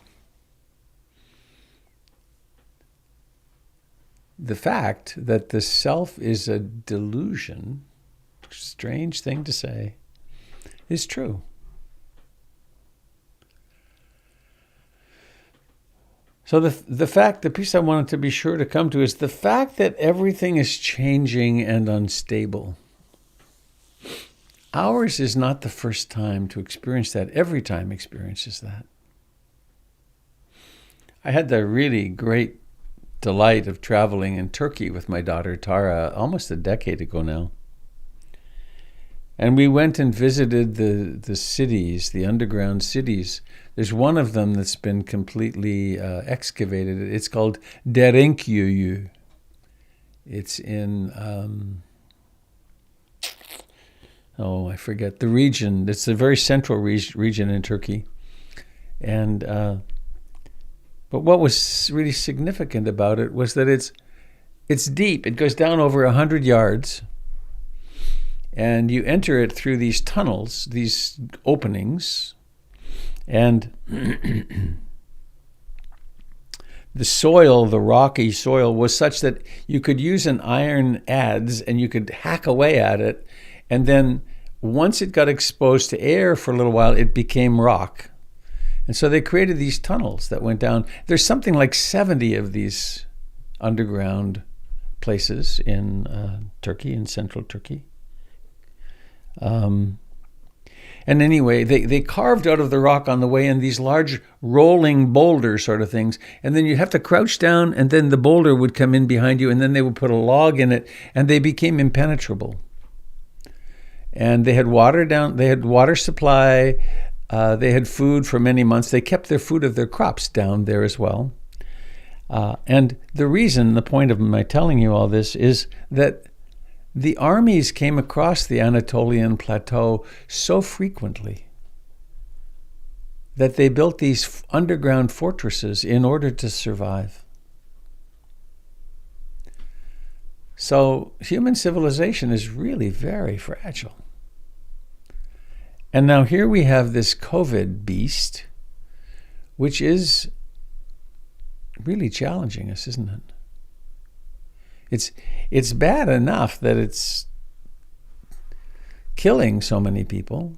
the fact that the self is a delusion, strange thing to say, is true. So the piece I wanted to be sure to come to is the fact that everything is changing and unstable. Ours is not the first time to experience that. Every time experiences that. I had the really great delight of traveling in Turkey with my daughter Tara almost a decade ago now. And we went and visited the cities, the underground cities. There's one of them that's been completely excavated. It's called Derinkyuyu. It's in, I forget the region. It's a very central region in Turkey. And but what was really significant about it was that it's deep. It goes down over 100 yards. And you enter it through these tunnels, these openings, and the soil, the rocky soil, was such that you could use an iron adze and you could hack away at it. And then once it got exposed to air for a little while, it became rock. And so they created these tunnels that went down. There's something like 70 of these underground places in Turkey, in central Turkey. And anyway, they carved out of the rock on the way in these large rolling boulder sort of things. And then you have to crouch down, and then the boulder would come in behind you, and then they would put a log in it, and they became impenetrable. And they had water down, they had water supply, they had food for many months. They kept their food of their crops down there as well. And the point of my telling you all this is that the armies came across the Anatolian plateau so frequently that they built these underground fortresses in order to survive. So human civilization is really very fragile. And now here we have this COVID beast, which is really challenging us, isn't it? It's bad enough that it's killing so many people,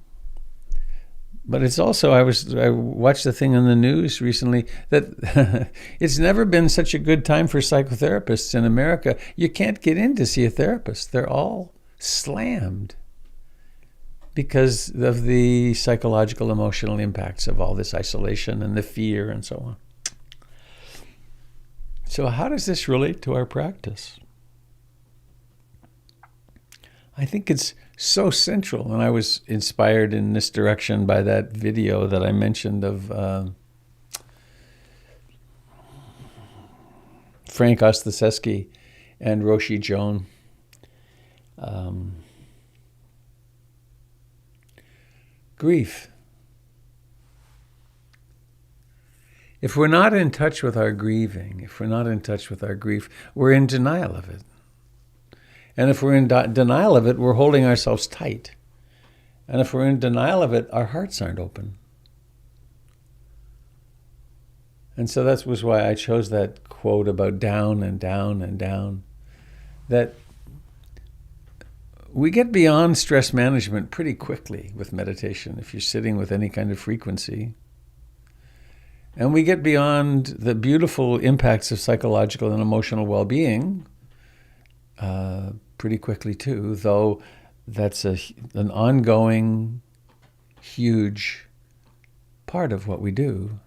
but it's also, I watched a thing on the news recently that it's never been such a good time for psychotherapists in America. You can't get in to see a therapist. They're all slammed because of the psychological, emotional impacts of all this isolation and the fear and so on. So how does this relate to our practice? I think it's so central, and I was inspired in this direction by that video that I mentioned of Frank Ostaseski and Roshi Joan. Grief. If we're not in touch with our grieving, if we're not in touch with our grief, we're in denial of it. And if we're in denial of it, we're holding ourselves tight. And if we're in denial of it, our hearts aren't open. And so that was why I chose that quote about down and down and down. That we get beyond stress management pretty quickly with meditation, if you're sitting with any kind of frequency. And we get beyond the beautiful impacts of psychological and emotional well-being pretty quickly too, though that's an ongoing, huge part of what we do.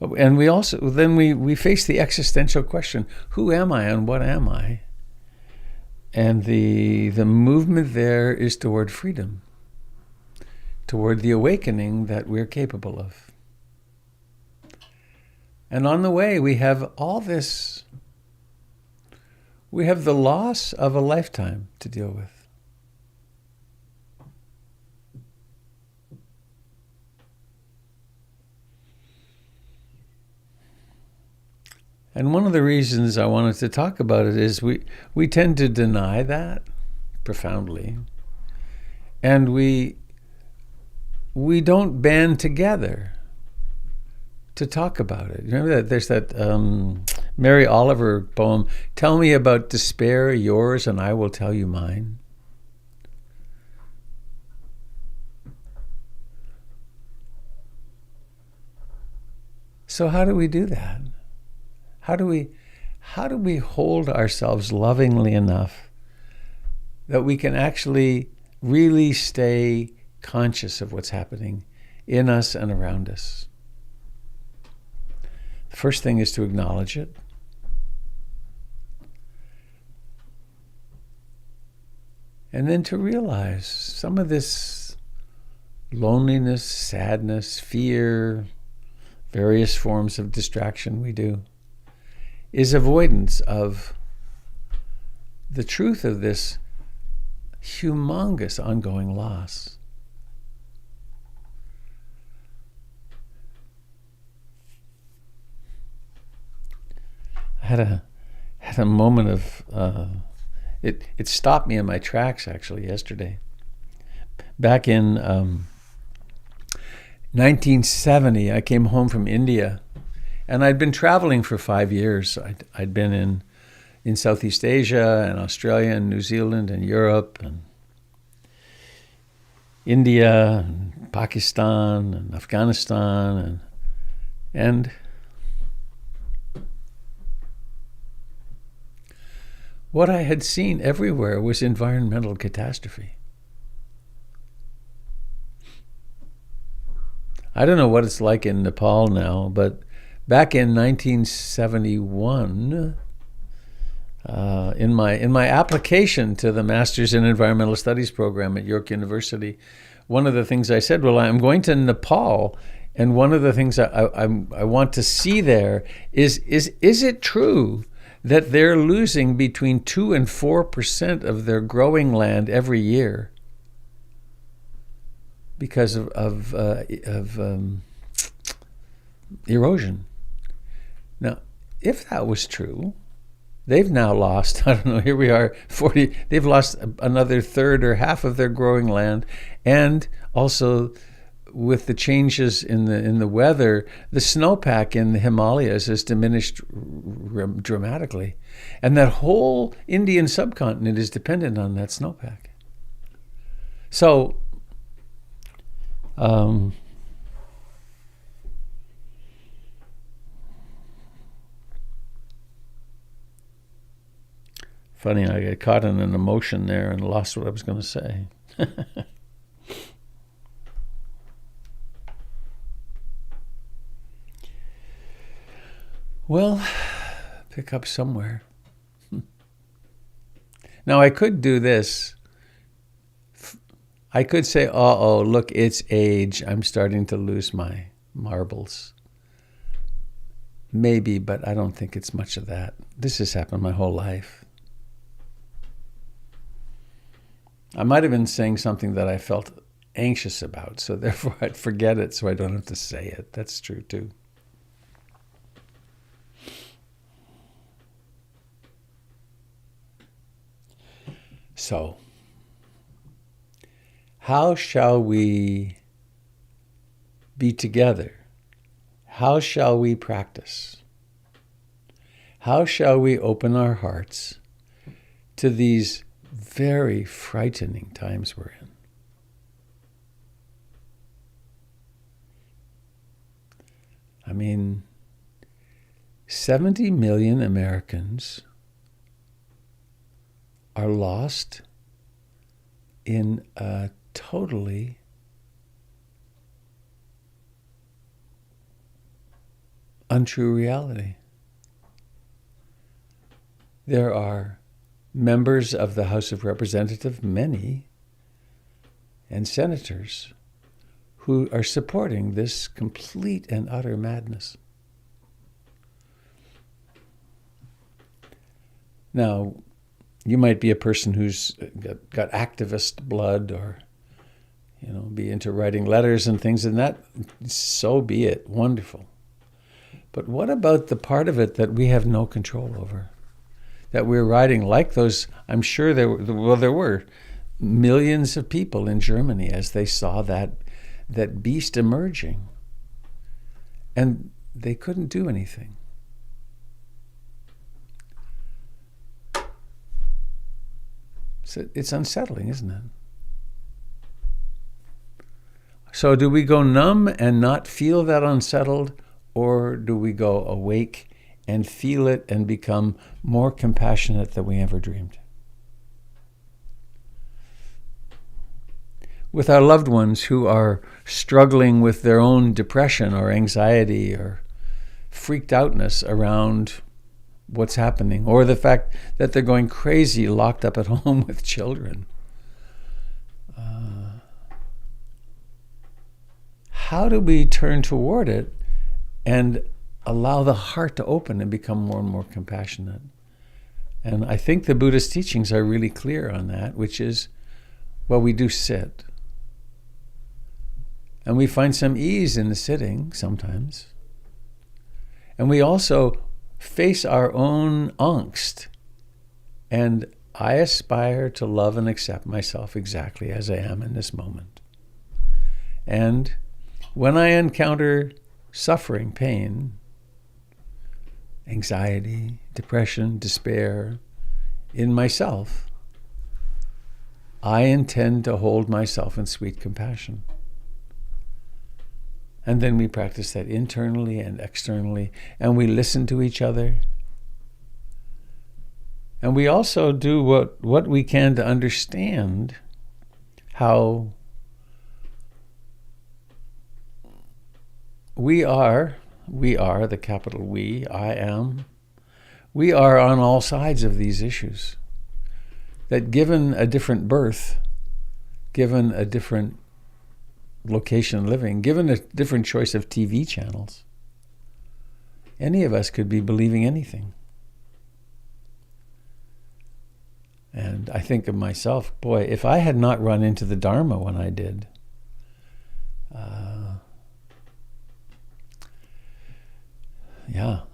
And we also, then we face the existential question, who am I and what am I? And the movement there is toward freedom, toward the awakening that we're capable of. And on the way, we have all this. We have the loss of a lifetime to deal with. And one of the reasons I wanted to talk about it is we tend to deny that profoundly. And we don't band together to talk about it. Remember that there's that Mary Oliver poem, "Tell me about despair, yours, and I will tell you mine." So how do we do that? How do we hold ourselves lovingly enough that we can actually really stay conscious of what's happening in us and around us? The first thing is to acknowledge it. And then to realize some of this loneliness, sadness, fear, various forms of distraction we do, is avoidance of the truth of this humongous ongoing loss. I had a moment of it stopped me in my tracks actually yesterday. Back in 1970, I came home from India, and I'd been traveling for 5 years. I'd been in Southeast Asia and Australia and New Zealand and Europe and India and Pakistan and Afghanistan and what I had seen everywhere was environmental catastrophe. I don't know what it's like in Nepal now, but back in 1971, in my application to the Masters in Environmental Studies program at York University, one of the things I said, well, I'm going to Nepal, and one of the things I want to see there is it true that they're losing between 2 and 4% of their growing land every year because of erosion? Now, if that was true, they've now lost, I don't know, here we are, 40, they've lost another third or half of their growing land, and also with the changes in the weather, the snowpack in the Himalayas has diminished dramatically. And that whole Indian subcontinent is dependent on that snowpack. So, funny, I got caught in an emotion there and lost what I was going to say. Well, pick up somewhere. Now, I could do this. I could say, uh-oh, look, it's age. I'm starting to lose my marbles. Maybe, but I don't think it's much of that. This has happened my whole life. I might have been saying something that I felt anxious about, so therefore I'd forget it so I don't have to say it. That's true, too. So, how shall we be together? How shall we practice? How shall we open our hearts to these very frightening times we're in? I mean, 70 million Americans are lost in a totally untrue reality. There are members of the House of Representatives, many, and senators who are supporting this complete and utter madness. Now, you might be a person who's got activist blood or, be into writing letters and things, and that, so be it, wonderful. But what about the part of it that we have no control over? That we're writing like those, I'm sure there were millions of people in Germany as they saw that beast emerging, and they couldn't do anything. So it's unsettling, isn't it? So do we go numb and not feel that unsettled, or do we go awake and feel it and become more compassionate than we ever dreamed? With our loved ones who are struggling with their own depression or anxiety or freaked outness around what's happening, or the fact that they're going crazy locked up at home with children. how do we turn toward it and allow the heart to open and become more and more compassionate? And I think the Buddhist teachings are really clear on that, which is, well, we do sit. And we find some ease in the sitting sometimes. And we also face our own angst. And I aspire to love and accept myself exactly as I am in this moment. And when I encounter suffering, pain, anxiety, depression, despair in myself, I intend to hold myself in sweet compassion. And then we practice that internally and externally, and we listen to each other. And we also do what we can to understand how we are, the capital we, I am, we are on all sides of these issues. That given a different birth, given a different location of living, given a different choice of TV channels, any of us could be believing anything. And I think of myself, boy, if I had not run into the Dharma when I did,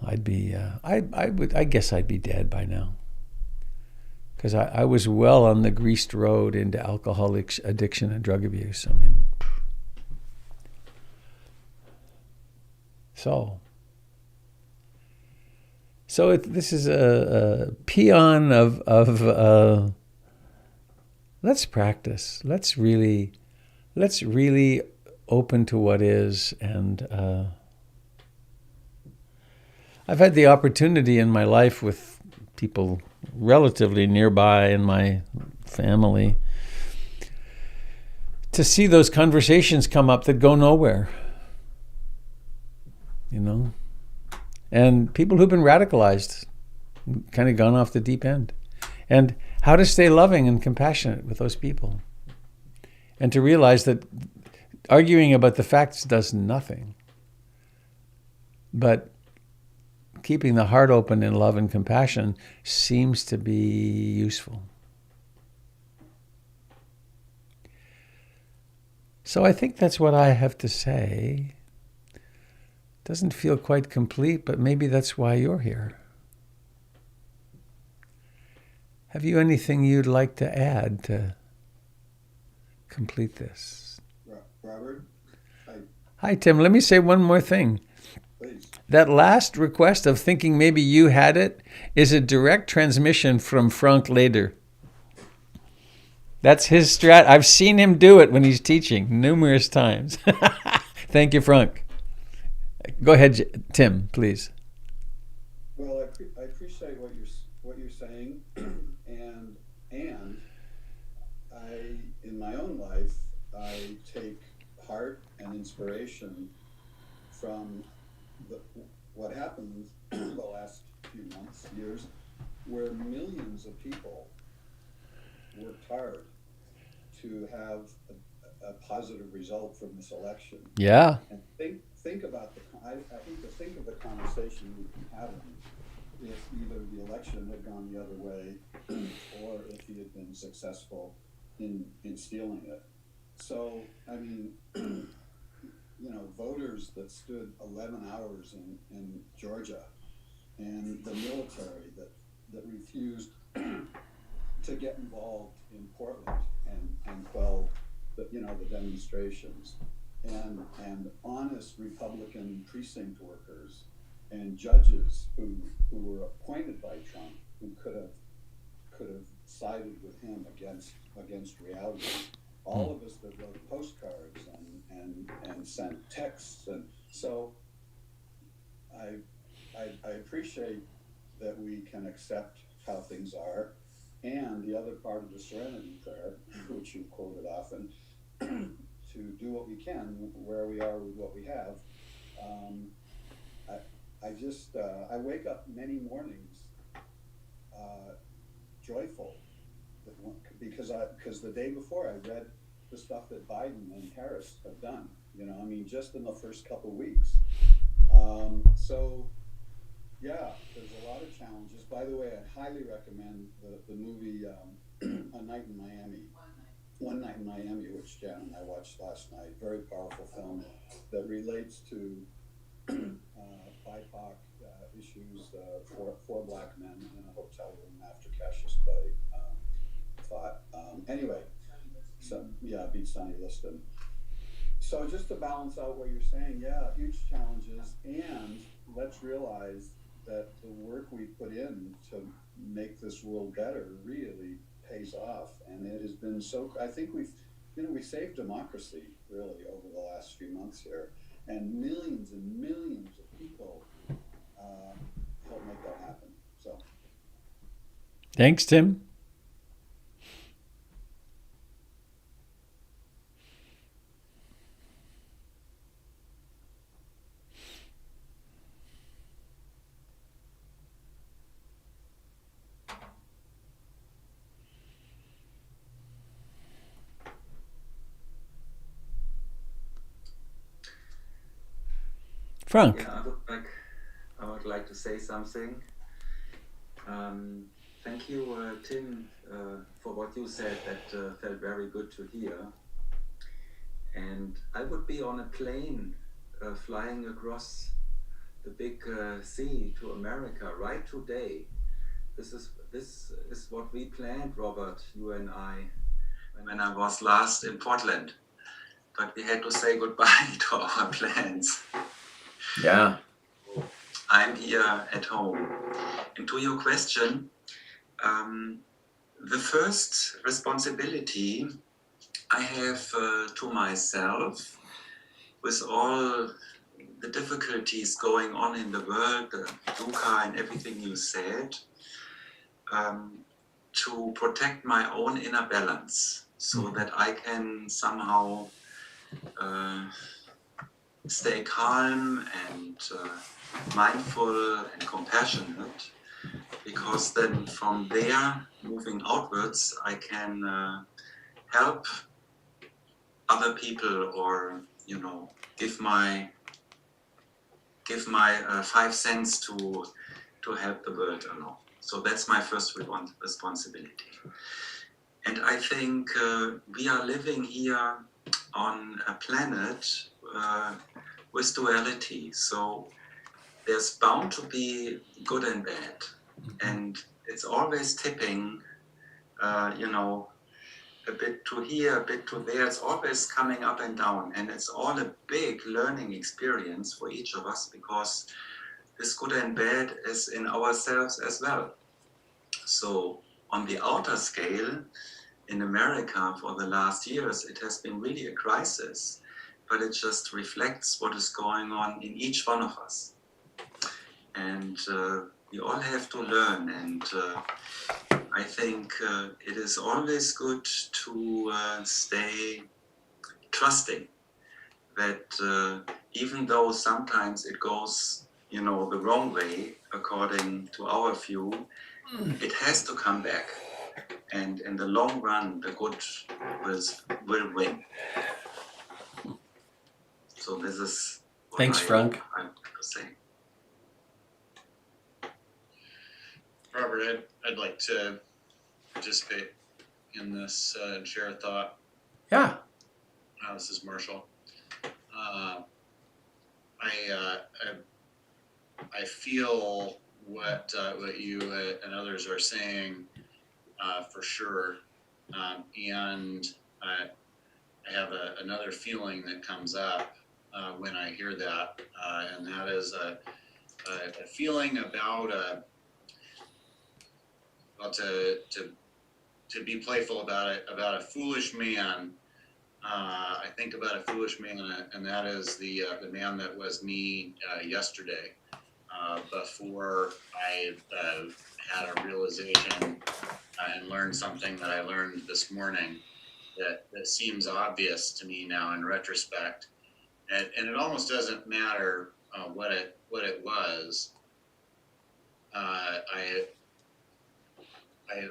I'd be, I guess I'd be dead by now. Because I was well on the greased road into alcoholic addiction and drug abuse. I mean, So this is a peon of let's practice. Let's really open to what is. And I've had the opportunity in my life with people relatively nearby in my family to see those conversations come up that go nowhere. You know? And people who've been radicalized, kind of gone off the deep end. And how to stay loving and compassionate with those people. And to realize that arguing about the facts does nothing. But keeping the heart open in love and compassion seems to be useful. So I think that's what I have to say. Doesn't feel quite complete, but maybe that's why you're here. Have you anything you'd like to add to complete this? Robert? Hi, Tim. Let me say one more thing. Please. That last request of thinking maybe you had it is a direct transmission from Frank Leder. That's his strat. I've seen him do it when he's teaching numerous times. Thank you, Frank. Go ahead, Tim, please. Well, I appreciate what you're saying, and I, in my own life, I take heart and inspiration from what happened the last few months, years, where millions of people worked hard to have a positive result from this election. Yeah. And think about I think to think of the conversation we'd be having if either the election had gone the other way or if he had been successful in stealing it. So, I mean, voters that stood 11 hours in Georgia, and the military that refused to get involved in Portland and quell the demonstrations, and honest Republican precinct workers and judges who were appointed by Trump, who could have sided with him against reality. All of us that wrote postcards and sent texts, and so I appreciate that we can accept how things are. And the other part of the Serenity Prayer, which you've quoted often, to do what we can where we are with what we have. I wake up many mornings joyful because the day before I read the stuff that Biden and Harris have done, I mean, just in the first couple weeks. So, yeah, there's a lot of challenges. By the way, I highly recommend the movie A Night in Miami. One Night in Miami, which Jan and I watched last night. Very powerful film that relates to BIPOC issues for black men in a hotel room after Cassius Clay fought. Anyway, so yeah, beat Sonny Liston. So just to balance out what you're saying, yeah, huge challenges, and let's realize that the work we put in to make this world better really pays off, and it has been so. I think we saved democracy really over the last few months here, and millions of people help make that happen. So, Thanks, Tim. Frank. Yeah, I would like to say something. Thank you, Tim, for what you said. That felt very good to hear. And I would be on a plane flying across the big sea to America right today. This is what we planned, Robert, you and I, when I was last in Portland. But we had to say goodbye to our plans. Yeah. I'm here at home. And to your question, the first responsibility I have to myself, with all the difficulties going on in the world, the dukkha and everything you said, to protect my own inner balance so that I can somehow stay calm and mindful and compassionate, because then from there, moving outwards, I can help other people, or give my 5 cents to help the world along. So that's my first responsibility. And I think we are living here on a planet with duality. So there's bound to be good and bad. And it's always tipping, a bit to here, a bit to there. It's always coming up and down. And it's all a big learning experience for each of us, because this good and bad is in ourselves as well. So on the outer scale, in America for the last years, it has been really a crisis, but it just reflects what is going on in each one of us. And we all have to learn, and I think it is always good to stay trusting that even though sometimes it goes, the wrong way, according to our view, it has to come back. And in the long run, the good will win. So this is what Thanks, Frank. I want to say. Robert, I'd like to participate in this and share a thought. Yeah. This is Marshall. I feel what you and others are saying for sure, and I have another feeling that comes up when I hear that, and that is a feeling about to be playful about a foolish man. I think about a foolish man, and that is the man that was me yesterday, before I had a realization and learned something that I learned this morning that seems obvious to me now in retrospect, and it almost doesn't matter what it was.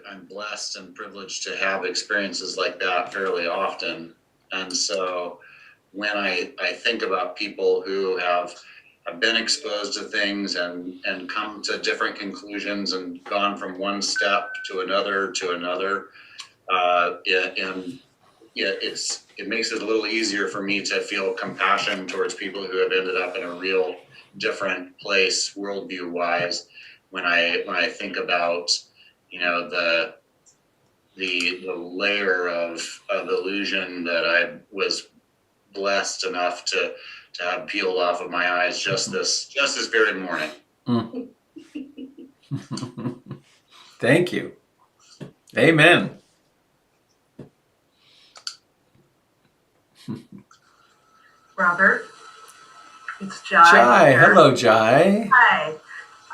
I'm blessed and privileged to have experiences like that fairly often. And so when I think about people who have been exposed to things and come to different conclusions and gone from one step to another, it makes it a little easier for me to feel compassion towards people who have ended up in a real different place worldview wise when I think about, you know, the layer of illusion that I was blessed enough to have peeled off of my eyes just this very morning. Thank you. Amen. Robert, it's Jai. Jai, here. hello, Jai. Hi.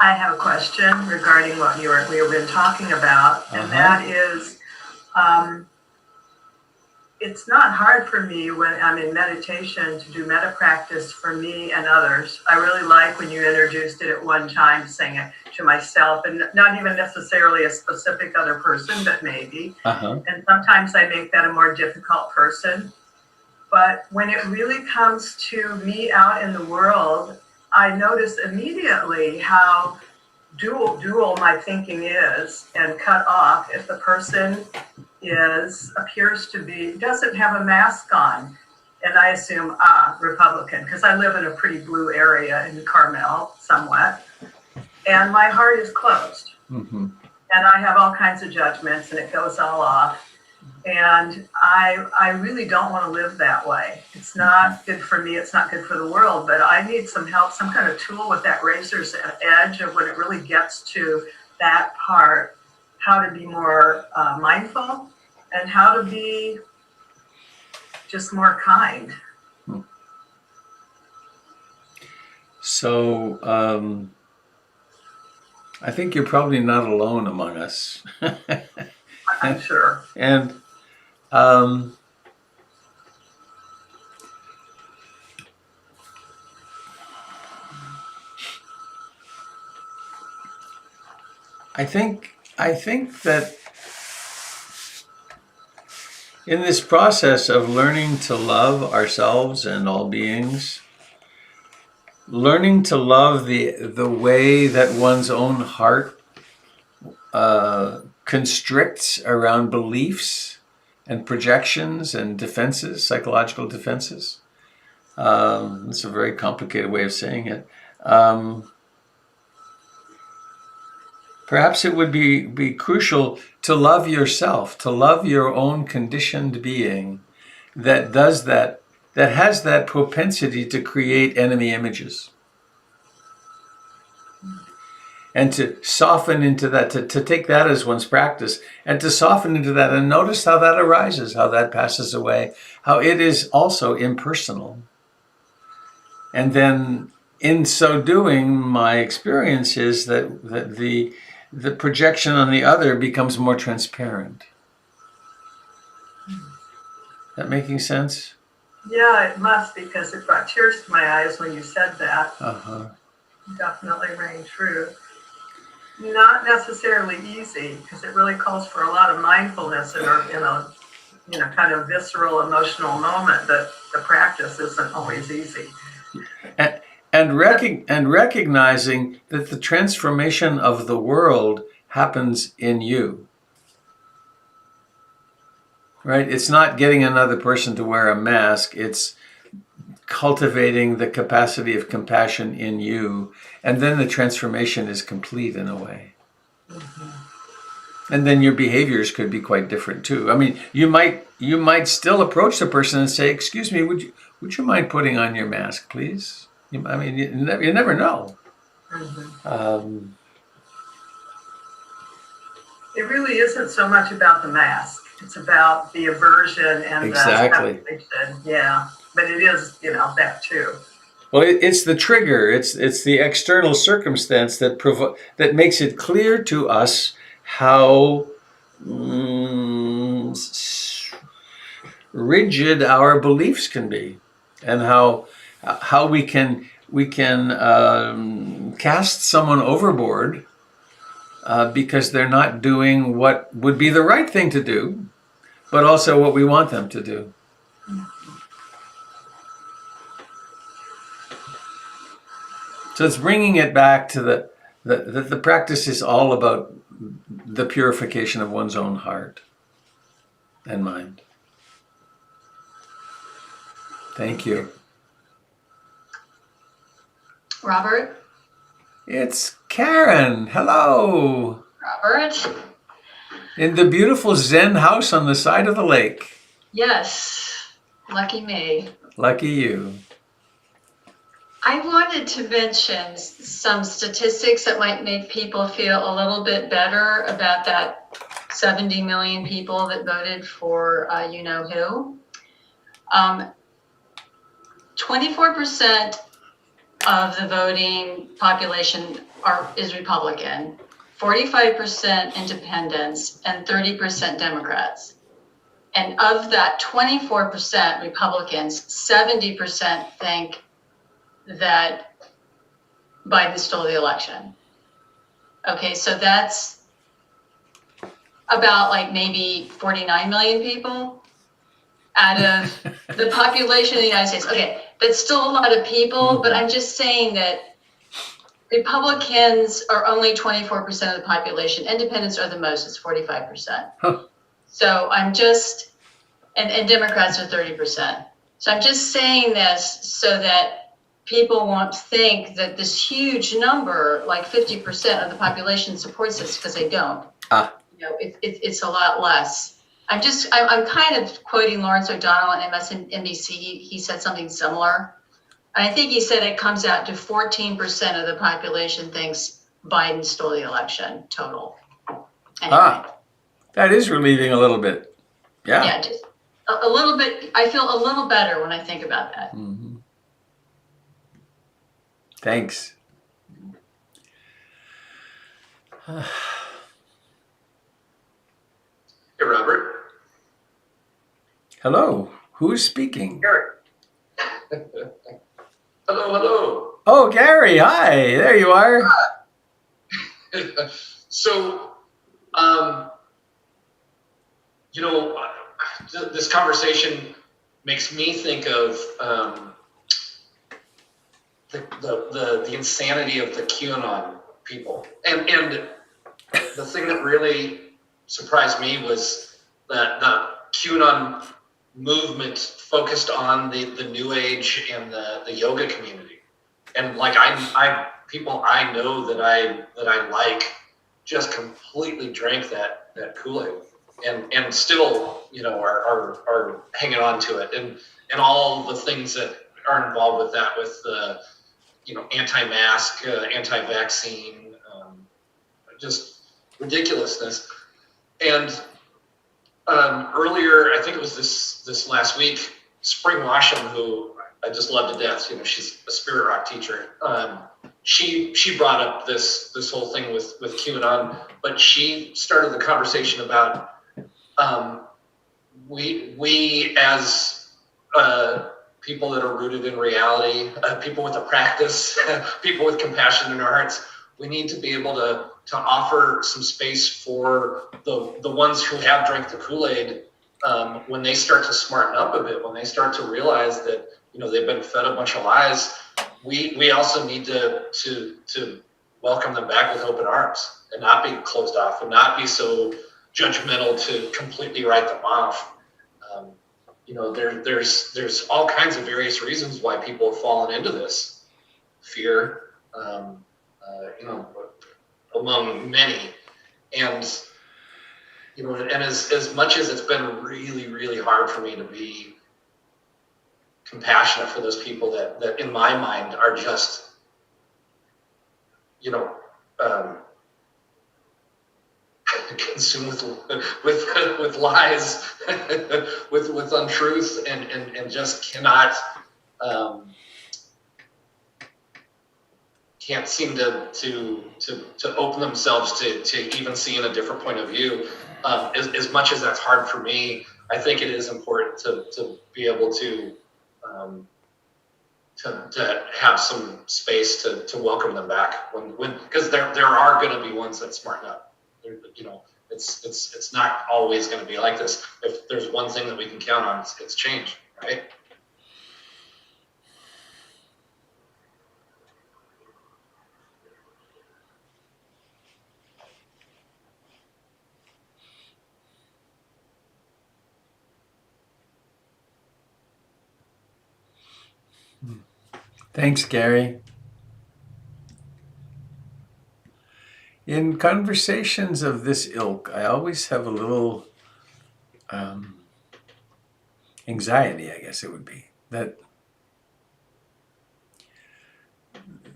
I have a question regarding what we've been talking about, and that is, it's not hard for me when I'm in meditation to do metta practice for me and others. I really like when you introduced it at one time, saying it to myself, and not even necessarily a specific other person, but maybe. And sometimes I make that a more difficult person. But when it really comes to me out in the world, I notice immediately how dual my thinking is, and cut off if the person appears to be, doesn't have a mask on. And I assume, Republican, because I live in a pretty blue area in Carmel, somewhat. And my heart is closed. And I have all kinds of judgments, and it goes all off. And I really don't want to live that way. It's not good for me. It's not good for the world. But I need some help, some kind of tool with that razor's edge of when it really gets to that part, how to be more mindful and how to be just more kind. So I think you're probably not alone among us. I'm sure. And I think that in this process of learning to love ourselves and all beings, learning to love the way that one's own heart constricts around beliefs and projections and defenses, psychological defenses. It's a very complicated way of saying it. Perhaps it would be crucial to love yourself, to love your own conditioned being that does that has that propensity to create enemy images. And to soften into that, to take that as one's practice, and to soften into that and notice how that arises, how that passes away, how it is also impersonal. And then in so doing, my experience is that the projection on the other becomes more transparent. That making sense? Yeah, it must, because it brought tears to my eyes when you said that. Definitely rang true. Not necessarily easy, because it really calls for a lot of mindfulness in a kind of visceral emotional moment, but the practice isn't always easy. And recognizing that the transformation of the world happens in you. Right? It's not getting another person to wear a mask. It's cultivating the capacity of compassion in you. And then the transformation is complete in a way. And then your behaviors could be quite different too. I mean, you might still approach the person and say, "Excuse me, would you mind putting on your mask, please?" You never know. It really isn't so much about the mask. It's about the aversion and the separation. Yeah, but it is, that too. Well, it's the trigger. It's the external circumstance that makes it clear to us how rigid our beliefs can be, and how we can cast someone overboard because they're not doing what would be the right thing to do, but also what we want them to do. So it's bringing it back to the practice is all about the purification of one's own heart and mind. Thank you. Robert? It's Karen. Hello. Robert? In the beautiful Zen house on the side of the lake. Yes. Lucky me. Lucky you. I wanted to mention some statistics that might make people feel a little bit better about that 70 million people that voted for you-know-who. 24% of the voting population is Republican, 45% independents, and 30% Democrats. And of that 24% Republicans, 70% think that Biden stole the election. Okay, so that's about like maybe 49 million people out of the population of the United States. Okay, that's still a lot of people, but I'm just saying that Republicans are only 24% of the population. Independents are the most, it's 45%. Huh. So I'm just, and Democrats are 30%. So I'm just saying this so that people won't think that this huge number, like 50% of the population supports this, because they don't. You know, it's a lot less. I'm kind of quoting Lawrence O'Donnell on MSNBC. He said something similar. And I think he said it comes out to 14% of the population thinks Biden stole the election total. Anyway. That is relieving a little bit. Yeah. Yeah, just a little bit. I feel a little better when I think about that. Mm-hmm. Thanks. Hey, Robert. Hello. Who's speaking? Gary. Hello. Oh, Gary. Hi. There you are. So, this conversation makes me think of the insanity of the QAnon people, and the thing that really surprised me was that the QAnon movement focused on the New Age and the yoga community, and like people I know that I like just completely drank that Kool-Aid and still are hanging on to it, and all the things that are involved with that, with anti-mask, anti-vaccine, just ridiculousness. And earlier, I think it was this last week, Spring Washam, who I just love to death, she's a spirit rock teacher. She brought up this whole thing with QAnon, but she started the conversation about we as people that are rooted in reality, people with a practice, people with compassion in our hearts, we need to be able to offer some space for the ones who have drank the Kool-Aid, when they start to smarten up a bit, when they start to realize that they've been fed a bunch of lies. We also need to welcome them back with open arms and not be closed off and not be so judgmental to completely write them off. There's all kinds of various reasons why people have fallen into this fear, among many, and as much as it's been really, really hard for me to be compassionate for those people that in my mind are just, consumed with lies, with untruth, and just can't seem to open themselves to even seeing a different point of view. As much as that's hard for me, I think it is important to be able to have some space to welcome them back when because there are going to be ones that smarten up. It's not always going to be like this. If there's one thing that we can count on, it's change, right? Thanks, Gary. In conversations of this ilk, I always have a little anxiety, I guess it would be, that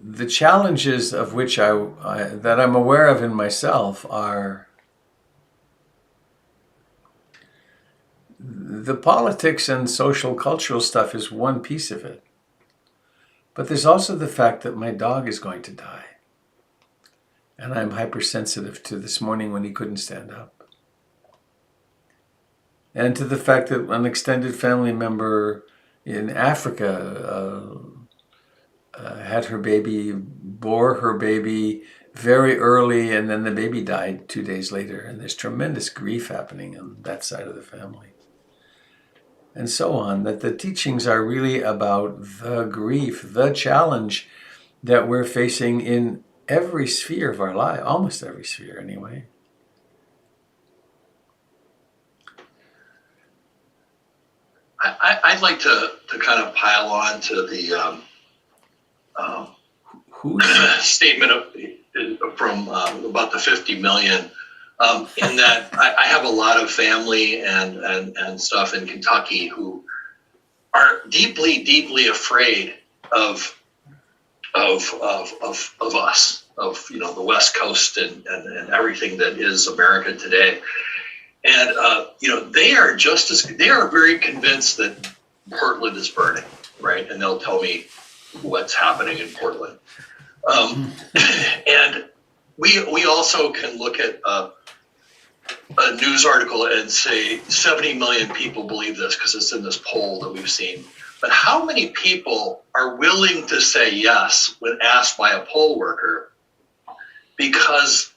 the challenges of which that I'm aware of in myself are the politics and social cultural stuff is one piece of it. But there's also the fact that my dog is going to die. And I'm hypersensitive to this morning when he couldn't stand up. And to the fact that an extended family member in Africa had her baby, bore her baby very early, and then the baby died 2 days later. And there's tremendous grief happening on that side of the family. And so on, that the teachings are really about the grief, the challenge that we're facing in every sphere of our life, almost every sphere anyway. I'd like to kind of pile on to the statement from about the 50 million, in that I have a lot of family and stuff in Kentucky who are deeply, deeply afraid of us, of the West Coast and everything that is America today. And they are very convinced that Portland is burning, right? And they'll tell me what's happening in Portland. And we also can look at a news article and say 70 million people believe this because it's in this poll that we've seen. But how many people are willing to say yes when asked by a poll worker because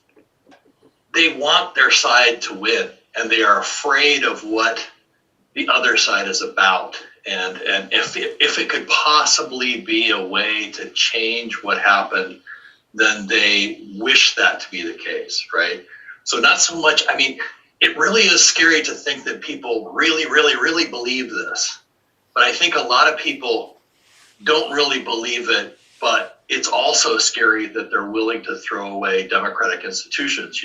they want their side to win and they are afraid of what the other side is about? And if it could possibly be a way to change what happened, then they wish that to be the case, right? So not so much, it really is scary to think that people really, really, really believe this. But I think a lot of people don't really believe it, but it's also scary that they're willing to throw away democratic institutions,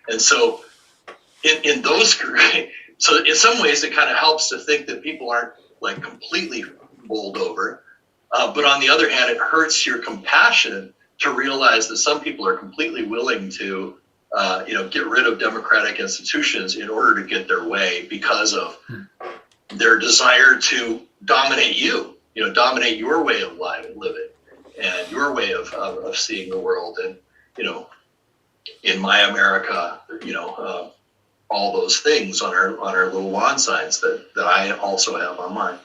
And so in those, so in some ways it kind of helps to think that people aren't like completely bowled over. But on the other hand, it hurts your compassion to realize that some people are completely willing to get rid of democratic institutions in order to get their way because of their desire to dominate dominate your way of living and your way of seeing the world. And, in my America, all those things on our little lawn signs that I also have on mine.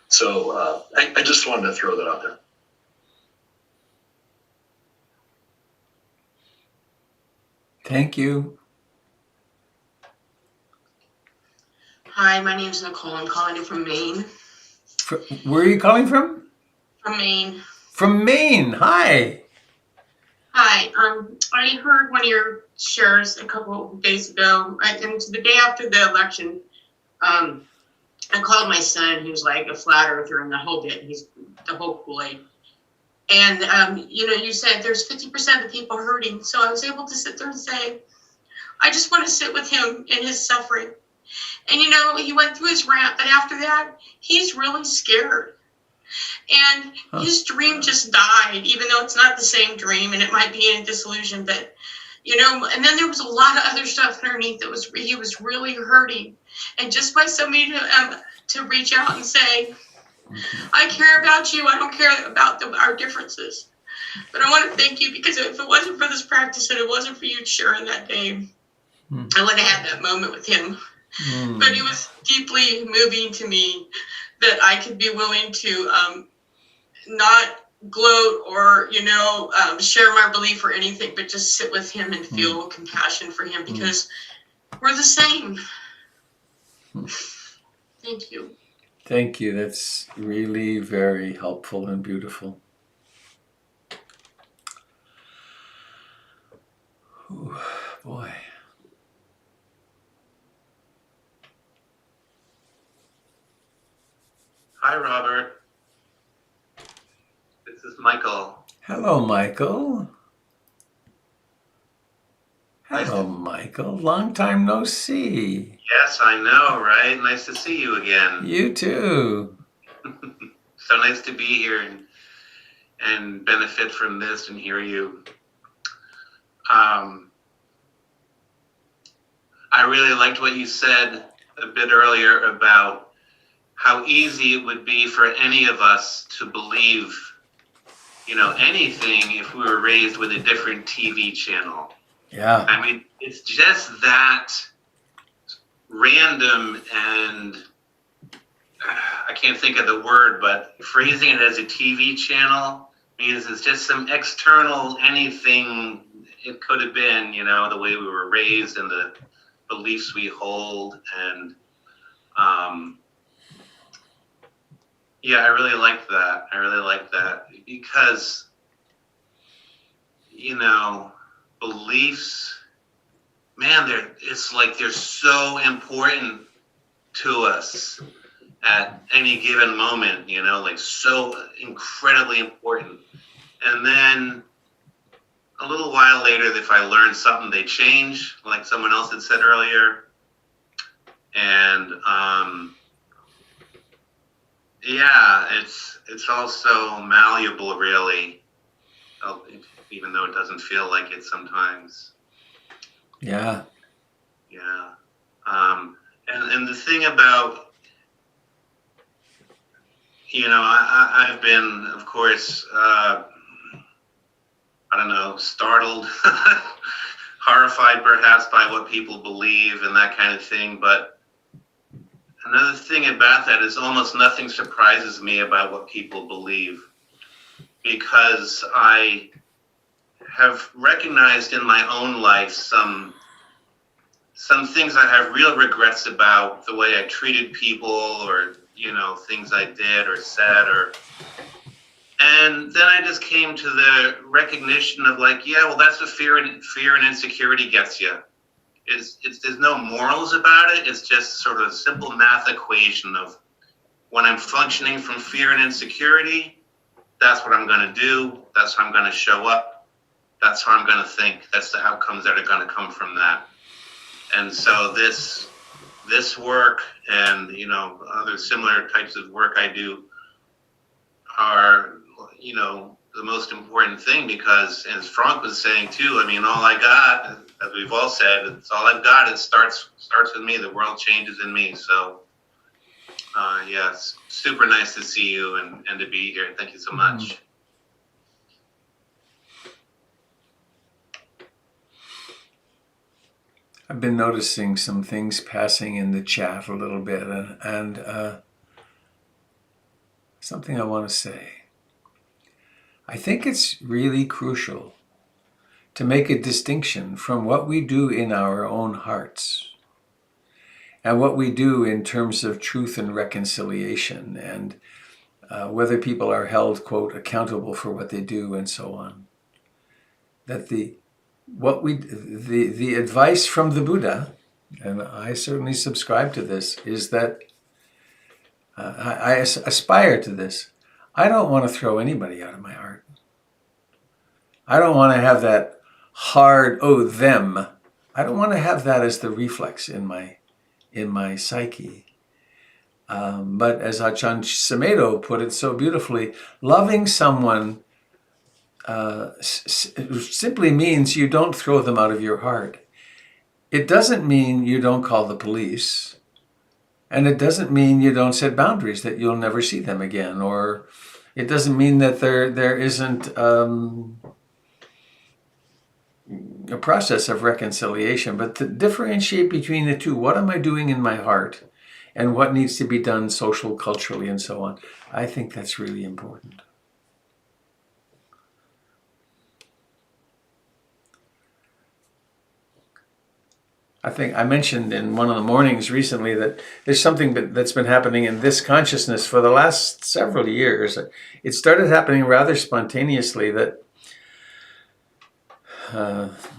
So I just wanted to throw that out there. Thank you. Hi, my name is Nicole. I'm calling you from Maine. Where are you calling from? From Maine. From Maine. Hi. Hi. I heard one of your shares a couple of days ago, and the day after the election, I called my son, who's like a flat earther and the whole bit. He's the whole Kool-Aid. And, you said there's 50% of people hurting. So I was able to sit there and say, I just want to sit with him in his suffering. And, he went through his rant, but after that, he's really scared. And his dream just died, even though it's not the same dream and it might be in disillusion. But, and then there was a lot of other stuff underneath that he was really hurting. And just by somebody to reach out and say, I care about you. I don't care about our differences. But I want to thank you because if it wasn't for this practice and it wasn't for you sharing that day, I would have had that moment with him. But it was deeply moving to me that I could be willing to not gloat or, share my belief or anything, but just sit with him and feel compassion for him because we're the same. Thank you. Thank you. That's really very helpful and beautiful. Ooh, boy. Hi, Robert. Hello, Michael. Hello, Michael. Long time no see. Yes, I know, right? Nice to see you again. You too. So nice to be here and benefit from this and hear you. I really liked what you said a bit earlier about how easy it would be for any of us to believe, anything if we were raised with a different TV channel. Yeah. I mean, it's just that random, and I can't think of the word, but phrasing it as a TV channel means it's just some external anything it could have been, the way we were raised and the beliefs we hold. And I really like that. Because, beliefs, man, it's like they're so important to us at any given moment, like so incredibly important. And then a little while later, if I learn something, they change, like someone else had said earlier. And it's also malleable, really, even though it doesn't feel like it sometimes. Yeah. Yeah. And the thing about, I've been, of course, startled, horrified perhaps by what people believe and that kind of thing. But another thing about that is almost nothing surprises me about what people believe, because I have recognized in my own life some things I have real regrets about, the way I treated people, or things I did or said, and then I just came to the recognition of that's what fear and insecurity gets you. There's no morals about it. It's just sort of a simple math equation of when I'm functioning from fear and insecurity, that's what I'm going to do. That's how I'm going to show up. That's how I'm going to think. That's the outcomes that are going to come from that. And so this work and, other similar types of work I do are, the most important thing, because, as Frank was saying too, all I got, as we've all said, it's all I've got. It starts with me. The world changes in me. So, it's super nice to see you and to be here. Thank you so much. I've been noticing some things passing in the chat a little bit, and something I want to say. I think it's really crucial to make a distinction from what we do in our own hearts and what we do in terms of truth and reconciliation, and whether people are held, quote, accountable for what they do, and so on. That the advice from the Buddha, and I certainly subscribe to this, is that I aspire to this. I don't want to throw anybody out of my heart. I don't want to have that hard, them. I don't want to have that as the reflex in my psyche. But as Ajahn Sumedho put it so beautifully, loving someone simply means you don't throw them out of your heart. It doesn't mean you don't call the police. And it doesn't mean you don't set boundaries that you'll never see them again. Or it doesn't mean that there isn't a process of reconciliation. But to differentiate between the two, what am I doing in my heart and what needs to be done social, culturally, and so on, I think that's really important. I think I mentioned in one of the mornings recently that there's something that's been happening in this consciousness for the last several years. It started happening rather spontaneously. That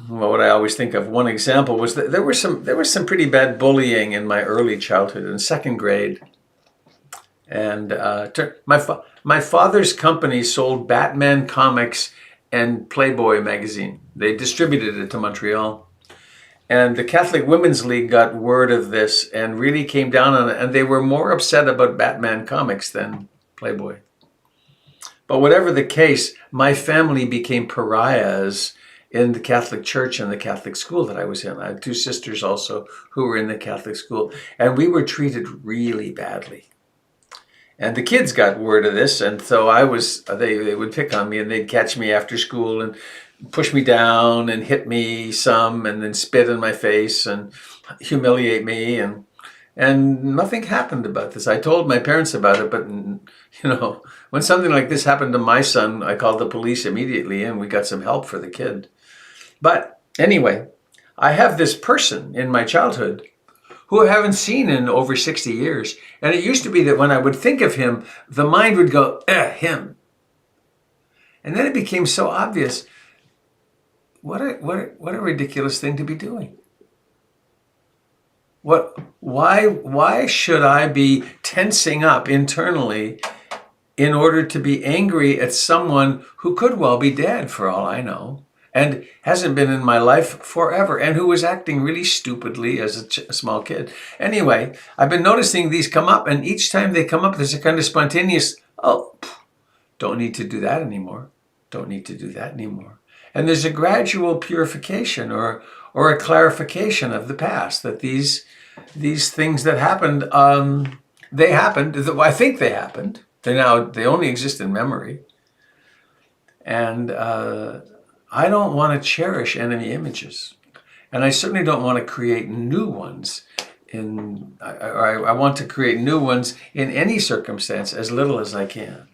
what I always think of, one example was that there was some pretty bad bullying in my early childhood, in second grade, and my father's company sold Batman comics and Playboy magazine. They distributed it to Montreal. And the Catholic Women's League got word of this and really came down on it. And they were more upset about Batman comics than Playboy. But whatever the case, my family became pariahs in the Catholic Church and the Catholic school that I was in. I had two sisters also who were in the Catholic school. And we were treated really badly. And the kids got word of this, and so they would pick on me, and they'd catch me after school and push me down and hit me some, and then spit in my face and humiliate me, and nothing happened about this. I told my parents about it, but when something like this happened to my son, I called the police immediately, and we got some help for the kid. But anyway, I have this person in my childhood who I haven't seen in over 60 years. And it used to be that when I would think of him, the mind would go, him. And then it became so obvious. What a ridiculous thing to be doing. Why should I be tensing up internally in order to be angry at someone who could well be dead for all I know? And hasn't been in my life forever, and who was acting really stupidly as a small kid. Anyway, I've been noticing these come up, and each time they come up, there's a kind of spontaneous, don't need to do that anymore. Don't need to do that anymore. And there's a gradual purification or a clarification of the past, that these things that happened, they happened. I think they happened. They only exist in memory. And I don't want to cherish enemy images, and I certainly don't want to create new ones. I want to create new ones in any circumstance, as little as I can,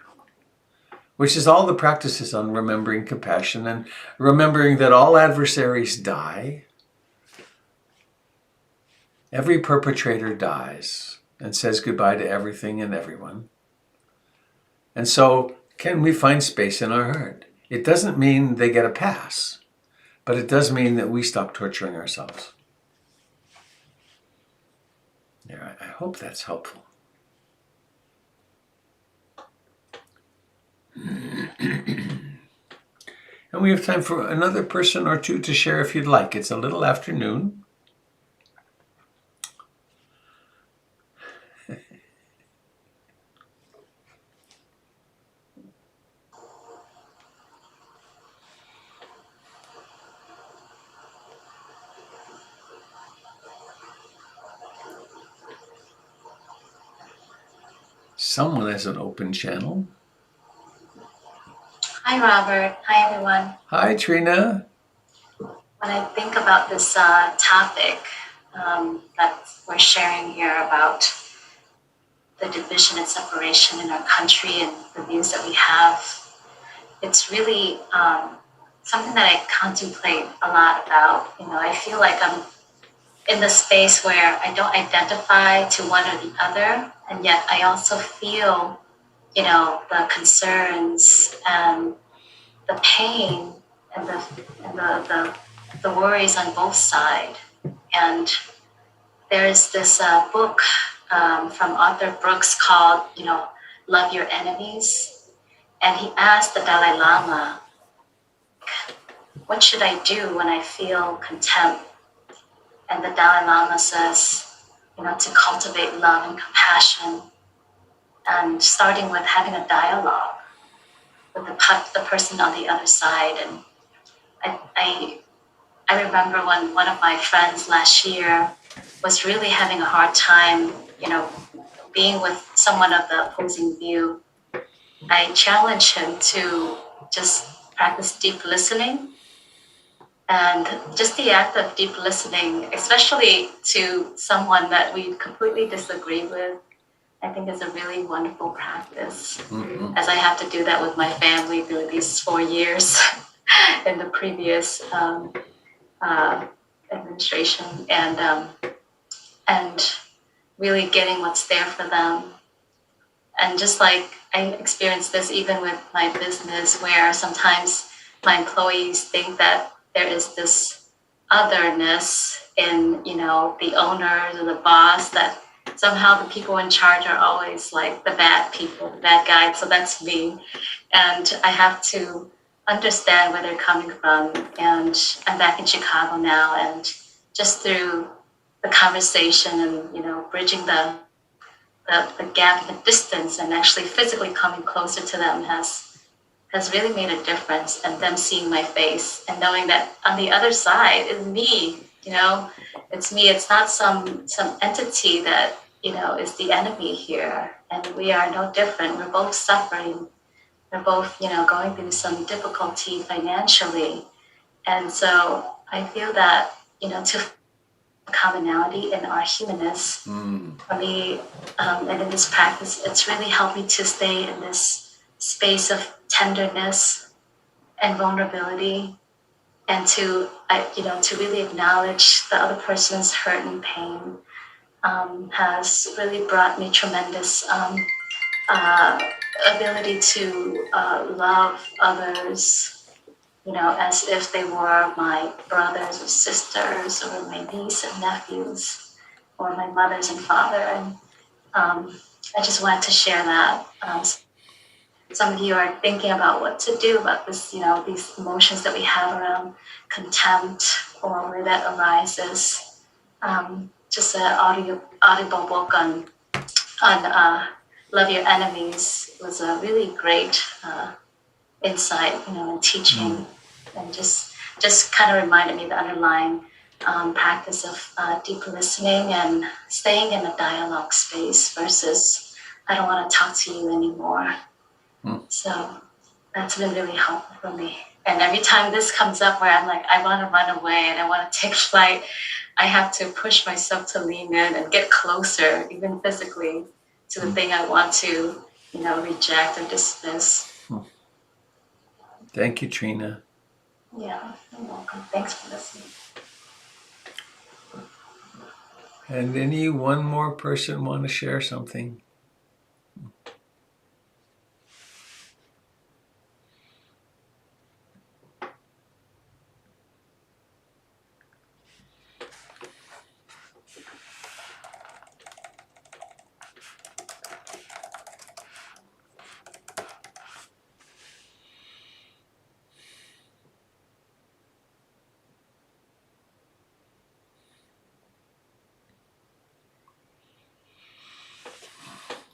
which is all the practices on remembering compassion and remembering that all adversaries die. Every perpetrator dies and says goodbye to everything and everyone. And so, can we find space in our heart? It doesn't mean they get a pass, but it does mean that we stop torturing ourselves. Yeah, I hope that's helpful. And we have time for another person or two to share if you'd like. It's a little afternoon. Someone has an open channel. Hi, Robert. Hi, everyone. Hi, Trina. When I think about this topic that we're sharing here about the division and separation in our country and the views that we have, it's really something that I contemplate a lot about. I feel like I'm in the space where I don't identify to one or the other, and yet I also feel, the concerns and the pain and the worries on both sides. And there's this book from Arthur Brooks called, Love Your Enemies. And he asked the Dalai Lama, what should I do when I feel contempt? And the Dalai Lama says, to cultivate love and compassion, and starting with having a dialogue with the person on the other side. And I remember when one of my friends last year was really having a hard time, being with someone of the opposing view. I challenged him to just practice deep listening. And just the act of deep listening, especially to someone that we completely disagree with, I think is a really wonderful practice. Mm-hmm. As I have to do that with my family through these 4 years in the previous administration, and really getting what's there for them. And just like I experienced this even with my business, where sometimes my employees think that there is this otherness in, the owners or the boss, that somehow the people in charge are always like the bad people, the bad guys. So that's me. And I have to understand where they're coming from. And I'm back in Chicago now, and just through the conversation and, you know, bridging the gap, the distance, and actually physically coming closer to them has really made a difference. And them seeing my face and knowing that on the other side is me, you know, it's me. It's not some entity that, you know, is the enemy here. And we are no different. We're both suffering. We're both, you know, going through some difficulty financially. And so I feel that, you know, to commonality in our humanness, for me, and in this practice, it's really helped me to stay in this space of tenderness and vulnerability, and to, you know, to really acknowledge the other person's hurt and pain, has really brought me tremendous ability to love others, you know, as if they were my brothers or sisters, or my niece and nephews, or my mothers and father. And I just wanted to share that. Some of you are thinking about what to do about this, you know, these emotions that we have around contempt or where that arises. Just an audible book on Love Your Enemies was a really great insight, you know, and teaching, and just kind of reminded me the underlying practice of deep listening and staying in a dialogue space versus I don't want to talk to you anymore. So that's been really helpful for me. And every time this comes up where I'm like, I want to run away and I want to take flight, I have to push myself to lean in and get closer, even physically, to the thing I want to, you know, reject or dismiss. Thank you, Trina. Yeah, you're welcome. Thanks for listening. And any one more person want to share something?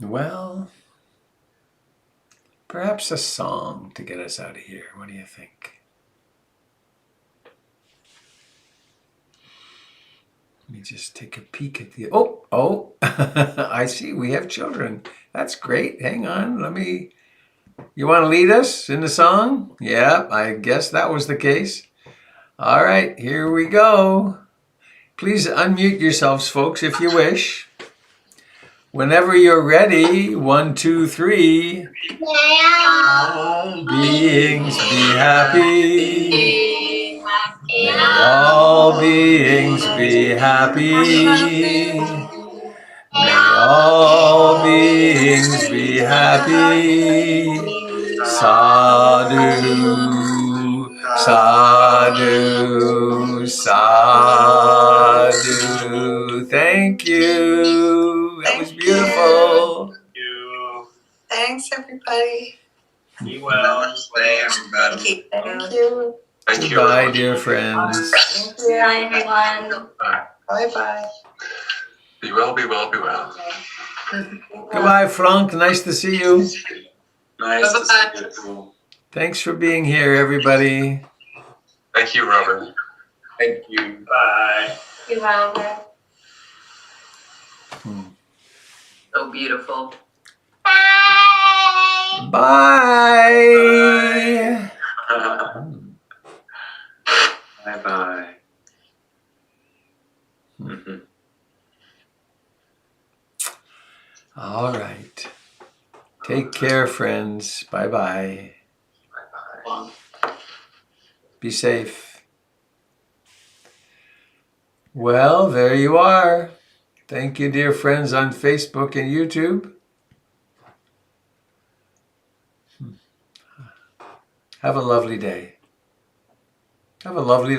Well, perhaps a song to get us out of here. What do you think? Let me just take a peek at the... Oh, I see we have children. That's great. Hang on. You want to lead us in the song? Yeah, I guess that was the case. All right, here we go. Please unmute yourselves, folks, if you wish. Whenever you're ready, 1, 2, 3. All beings be happy. May all beings be happy. May all beings be happy. Sadhu, sadhu, sadhu. Thank you. That was beautiful. Thanks, everybody. Be well. Stay, everybody. Thank you. Thank you. Goodbye, dear friends. Thank you. Bye, everyone. Bye-bye. Be well, be well, be well. Goodbye, Frank. Nice to see you. Nice to see you too. Thanks for being here, everybody. Thank you, Robert. Thank you. Bye. You're welcome. So beautiful. Bye. Bye-bye. All right. Take care, friends. Bye-bye. Bye-bye. Be safe. Well, there you are. Thank you, dear friends on Facebook and YouTube. Have a lovely day. Have a lovely